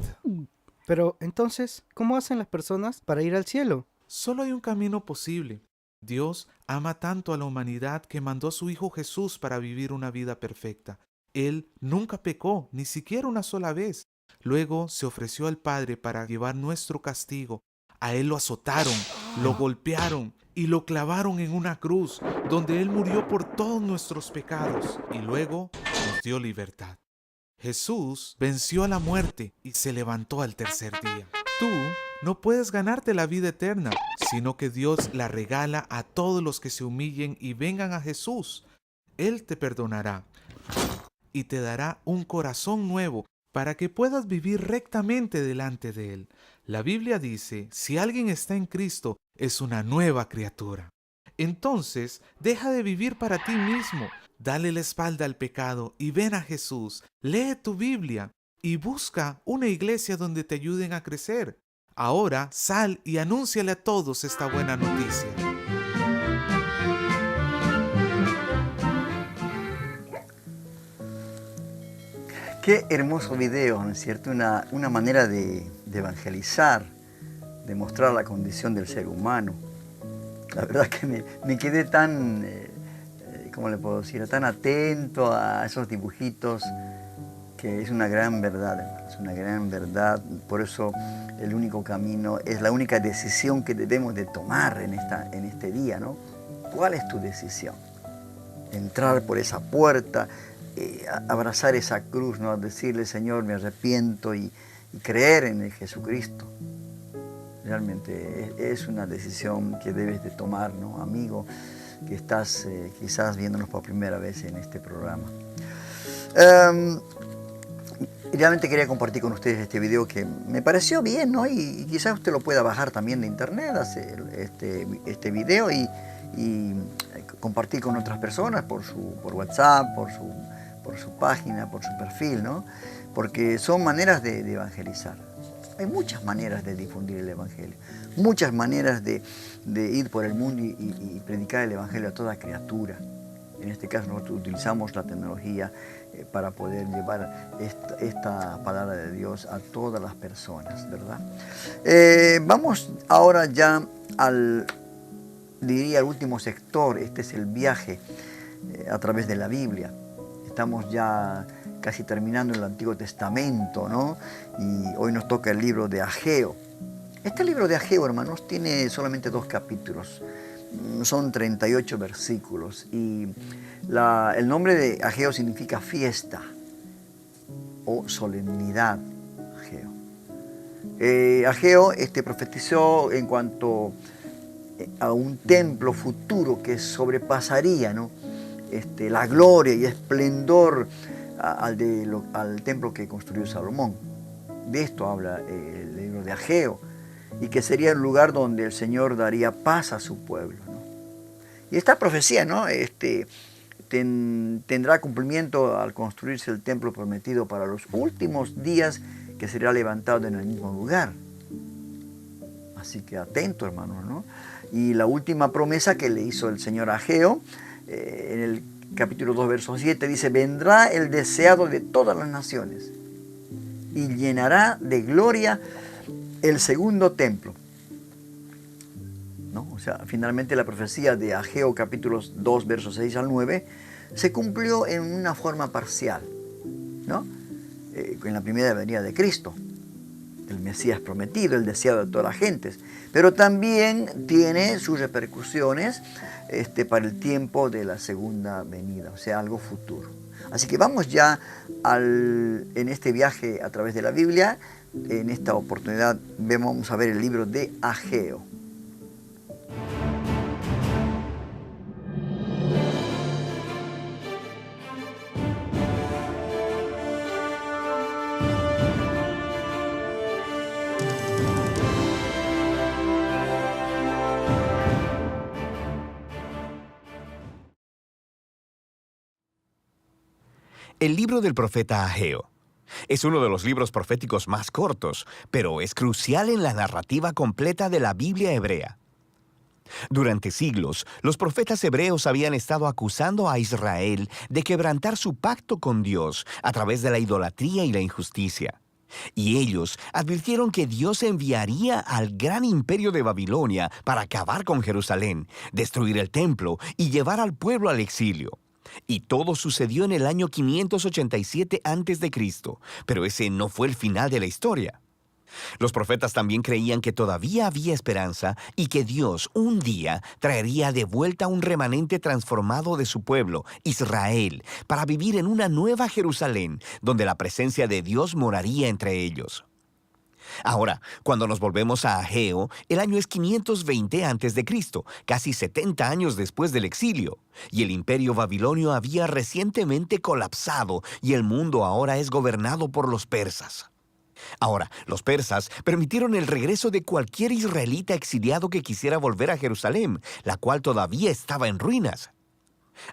Pero entonces, ¿cómo hacen las personas para ir al cielo? Solo hay un camino posible. Dios ama tanto a la humanidad que mandó a su Hijo Jesús para vivir una vida perfecta. Él nunca pecó, ni siquiera una sola vez. Luego se ofreció al Padre para llevar nuestro castigo. A Él lo azotaron, lo golpearon y lo clavaron en una cruz, donde Él murió por todos nuestros pecados y luego nos dio libertad. Jesús venció a la muerte y se levantó al tercer día. Tú no puedes ganarte la vida eterna, sino que Dios la regala a todos los que se humillen y vengan a Jesús. Él te perdonará y te dará un corazón nuevo para que puedas vivir rectamente delante de Él. La Biblia dice: si alguien está en Cristo, es una nueva criatura. Entonces, deja de vivir para ti mismo. Dale la espalda al pecado y ven a Jesús. Lee tu Biblia y busca una iglesia donde te ayuden a crecer. Ahora sal y anúnciale a todos esta buena noticia. Qué hermoso video, ¿no es cierto? Una manera de evangelizar, de mostrar la condición del ser humano. La verdad que me quedé tan, ¿cómo le puedo decir? Tan atento a esos dibujitos, que es una gran verdad, hermano, es una gran verdad. Por eso el único camino, es la única decisión que debemos de tomar en este día, ¿no? ¿Cuál es tu decisión? Entrar por esa puerta, abrazar esa cruz, ¿no? Decirle: Señor, me arrepiento, y creer en el Jesucristo. Realmente es una decisión que debes de tomar, ¿no? Amigo, que estás quizás viéndonos por primera vez en este programa. Realmente quería compartir con ustedes este video que me pareció bien, ¿no? Y quizás usted lo pueda bajar también de internet, hacer este video y compartir con otras personas por WhatsApp, por su página, por su perfil, ¿no? Porque son maneras de evangelizar. Hay muchas maneras de difundir el Evangelio, muchas maneras de ir por el mundo y predicar el Evangelio a toda criatura. En este caso nosotros utilizamos la tecnología para poder llevar esta palabra de Dios a todas las personas, ¿verdad? Vamos ahora ya al último sector. Este es el viaje a través de la Biblia. Estamos ya casi terminando el Antiguo Testamento, ¿no? Y hoy nos toca el libro de Ageo. Este libro de Ageo, hermanos, tiene solamente 2 capítulos. Son 38 versículos. Y el nombre de Ageo significa fiesta o solemnidad. Ageo. Ageo profetizó en cuanto a un templo futuro que sobrepasaría, ¿no? La gloria y esplendor al templo que construyó Salomón. De esto habla el libro de Ageo, y que sería el lugar donde el Señor daría paz a su pueblo, ¿no? Y esta profecía, ¿no? Tendrá cumplimiento al construirse el templo prometido para los últimos días, que será levantado en el mismo lugar. Así que atento, hermanos, ¿no? Y la última promesa que le hizo el Señor a Ageo, en el capítulo 2, verso 7, dice: vendrá el deseado de todas las naciones y llenará de gloria el segundo templo, ¿no? O sea, finalmente la profecía de Ageo capítulos 2, versos 6 al 9, se cumplió en una forma parcial, ¿no? En la primera venida de Cristo, el Mesías prometido, el deseado de todas las gentes. Pero también tiene sus repercusiones para el tiempo de la segunda venida, o sea, algo futuro. Así que vamos ya en este viaje a través de la Biblia. En esta oportunidad vamos a ver el libro de Ageo. El libro del profeta Ageo es uno de los libros proféticos más cortos, pero es crucial en la narrativa completa de la Biblia hebrea. Durante siglos, los profetas hebreos habían estado acusando a Israel de quebrantar su pacto con Dios a través de la idolatría y la injusticia. Y ellos advirtieron que Dios enviaría al gran imperio de Babilonia para acabar con Jerusalén, destruir el templo y llevar al pueblo al exilio. Y todo sucedió en el año 587 a.C., pero ese no fue el final de la historia. Los profetas también creían que todavía había esperanza y que Dios un día traería de vuelta un remanente transformado de su pueblo, Israel, para vivir en una nueva Jerusalén, donde la presencia de Dios moraría entre ellos. Ahora, cuando nos volvemos a Ageo, el año es 520 a.C., casi 70 años después del exilio, y el imperio babilonio había recientemente colapsado y el mundo ahora es gobernado por los persas. Ahora, los persas permitieron el regreso de cualquier israelita exiliado que quisiera volver a Jerusalén, la cual todavía estaba en ruinas.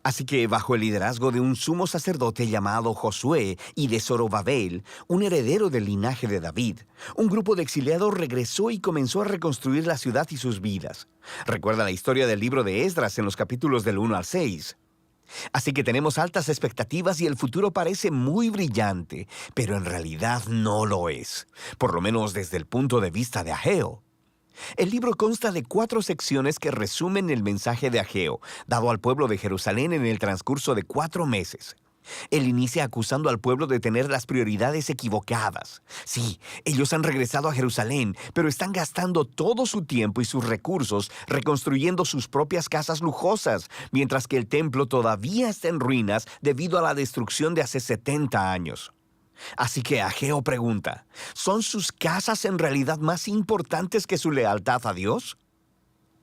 Así que bajo el liderazgo de un sumo sacerdote llamado Josué y de Zorobabel, un heredero del linaje de David, un grupo de exiliados regresó y comenzó a reconstruir la ciudad y sus vidas. Recuerda la historia del libro de Esdras en los capítulos del 1 al 6. Así que tenemos altas expectativas y el futuro parece muy brillante, pero en realidad no lo es, por lo menos desde el punto de vista de Ageo. El libro consta de 4 secciones que resumen el mensaje de Ageo, dado al pueblo de Jerusalén en el transcurso de 4 meses. Él inicia acusando al pueblo de tener las prioridades equivocadas. Sí, ellos han regresado a Jerusalén, pero están gastando todo su tiempo y sus recursos reconstruyendo sus propias casas lujosas, mientras que el templo todavía está en ruinas debido a la destrucción de hace 70 años. Así que Ageo pregunta, ¿son sus casas en realidad más importantes que su lealtad a Dios?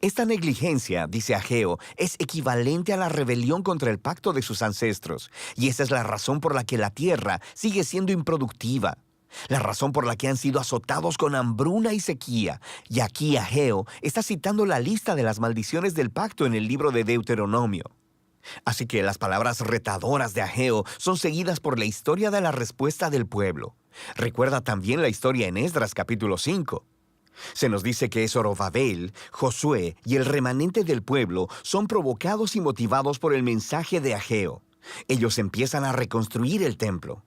Esta negligencia, dice Ageo, es equivalente a la rebelión contra el pacto de sus ancestros, y esa es la razón por la que la tierra sigue siendo improductiva, la razón por la que han sido azotados con hambruna y sequía. Y aquí Ageo está citando la lista de las maldiciones del pacto en el libro de Deuteronomio. Así que las palabras retadoras de Ageo son seguidas por la historia de la respuesta del pueblo. Recuerda también la historia en Esdras capítulo 5. Se nos dice que Zorobabel, Josué y el remanente del pueblo son provocados y motivados por el mensaje de Ageo. Ellos empiezan a reconstruir el templo.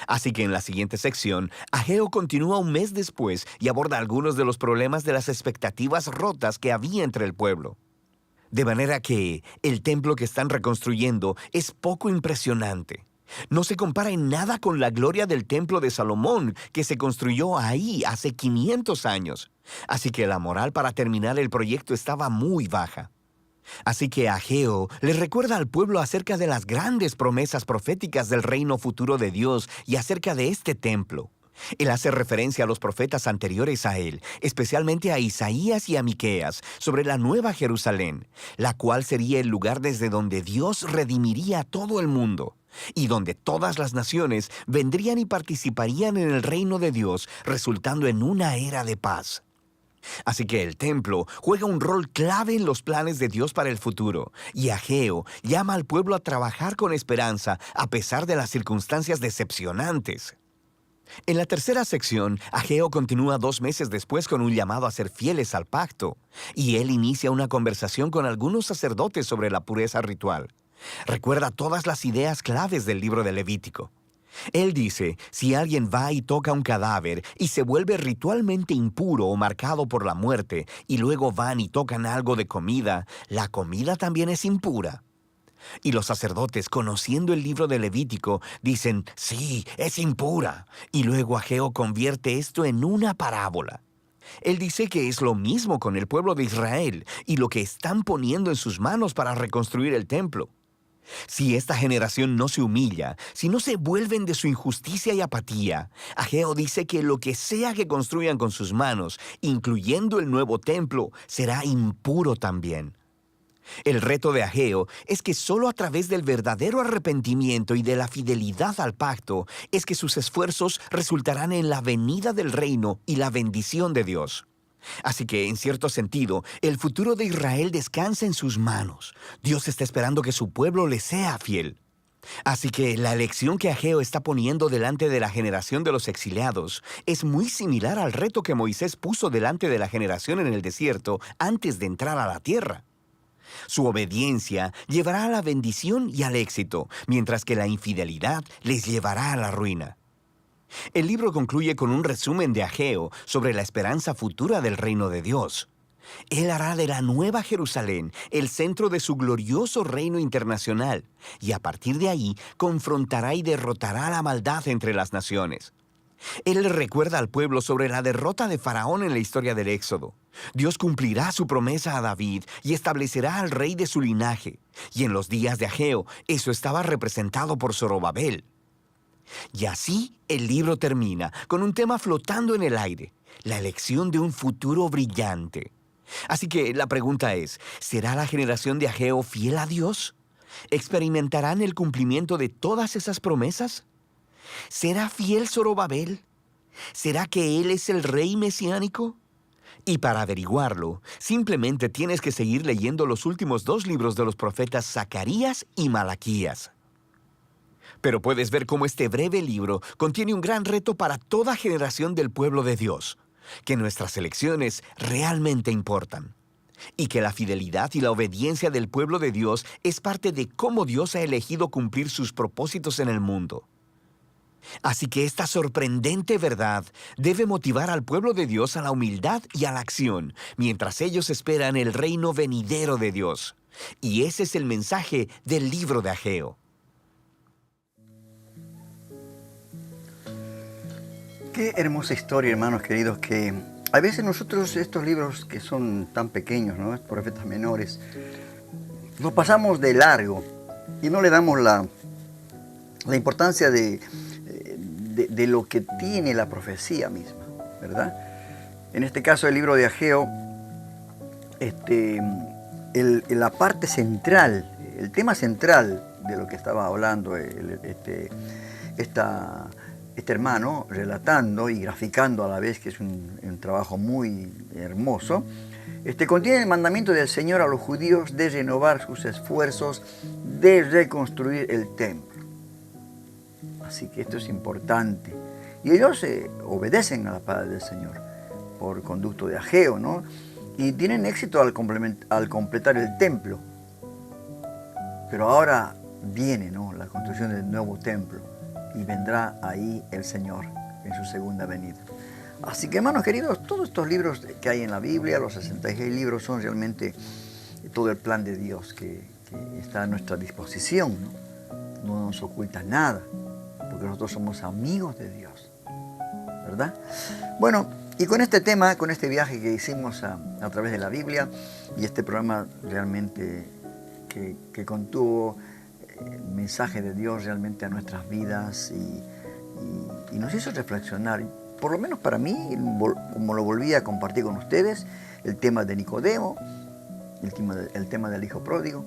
Así que en la siguiente sección, Ageo continúa un mes después y aborda algunos de los problemas de las expectativas rotas que había entre el pueblo. De manera que el templo que están reconstruyendo es poco impresionante. No se compara en nada con la gloria del templo de Salomón, que se construyó ahí hace 500 años. Así que la moral para terminar el proyecto estaba muy baja. Así que Ageo le recuerda al pueblo acerca de las grandes promesas proféticas del reino futuro de Dios y acerca de este templo. Él hace referencia a los profetas anteriores a él, especialmente a Isaías y a Miqueas, sobre la nueva Jerusalén, la cual sería el lugar desde donde Dios redimiría a todo el mundo, y donde todas las naciones vendrían y participarían en el reino de Dios, resultando en una era de paz. Así que el templo juega un rol clave en los planes de Dios para el futuro, y Ageo llama al pueblo a trabajar con esperanza a pesar de las circunstancias decepcionantes. En la tercera sección, Ageo continúa 2 meses después con un llamado a ser fieles al pacto, y él inicia una conversación con algunos sacerdotes sobre la pureza ritual. Recuerda todas las ideas claves del libro de Levítico. Él dice, si alguien va y toca un cadáver y se vuelve ritualmente impuro o marcado por la muerte, y luego van y tocan algo de comida, la comida también es impura. Y los sacerdotes, conociendo el libro de Levítico, dicen, sí, es impura. Y luego Ageo convierte esto en una parábola. Él dice que es lo mismo con el pueblo de Israel y lo que están poniendo en sus manos para reconstruir el templo. Si esta generación no se humilla, si no se vuelven de su injusticia y apatía, Ageo dice que lo que sea que construyan con sus manos, incluyendo el nuevo templo, será impuro también. El reto de Ageo es que solo a través del verdadero arrepentimiento y de la fidelidad al pacto es que sus esfuerzos resultarán en la venida del reino y la bendición de Dios. Así que, en cierto sentido, el futuro de Israel descansa en sus manos. Dios está esperando que su pueblo le sea fiel. Así que la elección que Ageo está poniendo delante de la generación de los exiliados es muy similar al reto que Moisés puso delante de la generación en el desierto antes de entrar a la tierra. Su obediencia llevará a la bendición y al éxito, mientras que la infidelidad les llevará a la ruina. El libro concluye con un resumen de Ageo sobre la esperanza futura del reino de Dios. Él hará de la Nueva Jerusalén el centro de su glorioso reino internacional, y a partir de ahí confrontará y derrotará la maldad entre las naciones. Él le recuerda al pueblo sobre la derrota de Faraón en la historia del Éxodo. Dios cumplirá su promesa a David y establecerá al rey de su linaje. Y en los días de Ageo, eso estaba representado por Zorobabel. Y así el libro termina con un tema flotando en el aire, la elección de un futuro brillante. Así que la pregunta es, ¿será la generación de Ageo fiel a Dios? ¿Experimentarán el cumplimiento de todas esas promesas? ¿Será fiel Zorobabel? ¿Será que él es el rey mesiánico? Y para averiguarlo, simplemente tienes que seguir leyendo los últimos 2 libros de los profetas Zacarías y Malaquías. Pero puedes ver cómo este breve libro contiene un gran reto para toda generación del pueblo de Dios, que nuestras elecciones realmente importan, y que la fidelidad y la obediencia del pueblo de Dios es parte de cómo Dios ha elegido cumplir sus propósitos en el mundo. Así que esta sorprendente verdad debe motivar al pueblo de Dios a la humildad y a la acción, mientras ellos esperan el reino venidero de Dios. Y ese es el mensaje del libro de Ageo. Qué hermosa historia, hermanos queridos, que a veces nosotros estos libros que son tan pequeños, ¿no? Profetas menores, los pasamos de largo y no le damos la importancia de lo que tiene la profecía misma, ¿verdad? En este caso, el libro de Ageo, la parte central, el tema central de lo que estaba hablando este hermano, relatando y graficando a la vez, que es un trabajo muy hermoso, contiene el mandamiento del Señor a los judíos de renovar sus esfuerzos de reconstruir el templo. Así que esto es importante. Y ellos obedecen a la palabra del Señor por conducto de Ageo, ¿no? Y tienen éxito al completar el templo. Pero ahora viene, ¿no?, la construcción del nuevo templo y vendrá ahí el Señor en su segunda venida. Así que, hermanos queridos, todos estos libros que hay en la Biblia, los 66 libros, son realmente todo el plan de Dios que está a nuestra disposición, ¿no? No nos oculta nada, porque nosotros somos amigos de Dios, ¿verdad? Bueno, y con este tema, con este viaje que hicimos a través de la Biblia, y este programa realmente que contuvo mensaje de Dios realmente a nuestras vidas y nos hizo reflexionar, por lo menos para mí, como lo volví a compartir con ustedes, el tema de Nicodemo, el tema del hijo pródigo,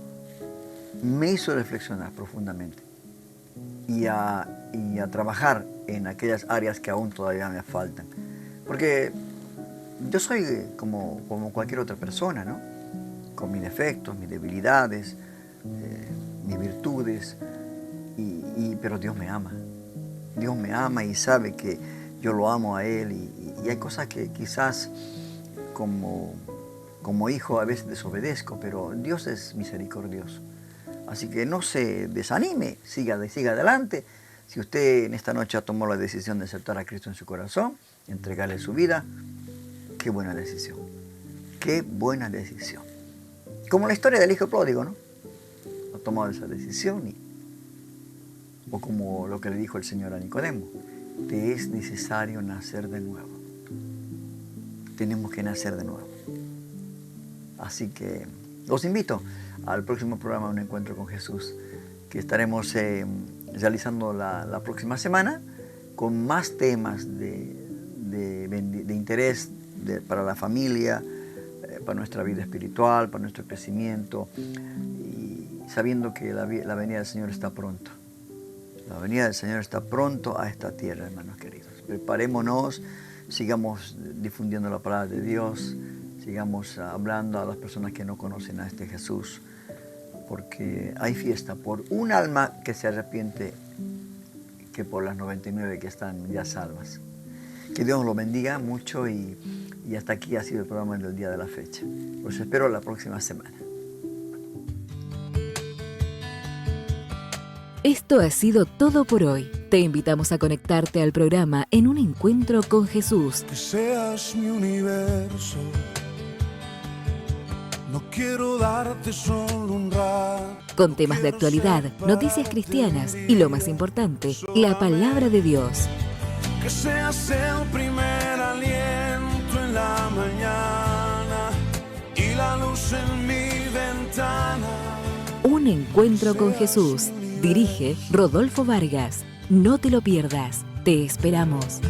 me hizo reflexionar profundamente y a trabajar en aquellas áreas que aún todavía me faltan. Porque yo soy como cualquier otra persona, ¿no? Con mis defectos, mis debilidades, mis virtudes, pero Dios me ama. Dios me ama y sabe que yo lo amo a Él y hay cosas que quizás como hijo a veces desobedezco, pero Dios es misericordioso. Así que no se desanime, siga adelante. Si usted en esta noche ha tomado la decisión de aceptar a Cristo en su corazón, entregarle su vida, qué buena decisión. Qué buena decisión. Como la historia del hijo pródigo, ¿no? Ha tomado esa decisión o como lo que le dijo el Señor a Nicodemo, te es necesario nacer de nuevo. tenemos que nacer de nuevo. Así que los invito al próximo programa Un Encuentro con Jesús, que estaremos realizando la próxima semana con más temas de interés para la familia, para nuestra vida espiritual, para nuestro crecimiento, y sabiendo que la venida del Señor está pronto. La venida del Señor está pronto a esta tierra, hermanos queridos. Preparémonos, sigamos difundiendo la palabra de Dios, sigamos hablando a las personas que no conocen a este Jesús, porque hay fiesta por un alma que se arrepiente, que por las 99 que están ya salvas. Que Dios lo bendiga mucho y hasta aquí ha sido el programa del día de la fecha. Los espero la próxima semana. Esto ha sido todo por hoy. Te invitamos a conectarte al programa En un Encuentro con Jesús. Que seas mi universo. No quiero darte solo un rato. Con temas de actualidad, noticias cristianas y lo más importante, la palabra de Dios. Que seas el primer aliento en la mañana y la luz en mi ventana. Un Encuentro con Jesús. Dirige Rodolfo Vargas. No te lo pierdas. Te esperamos.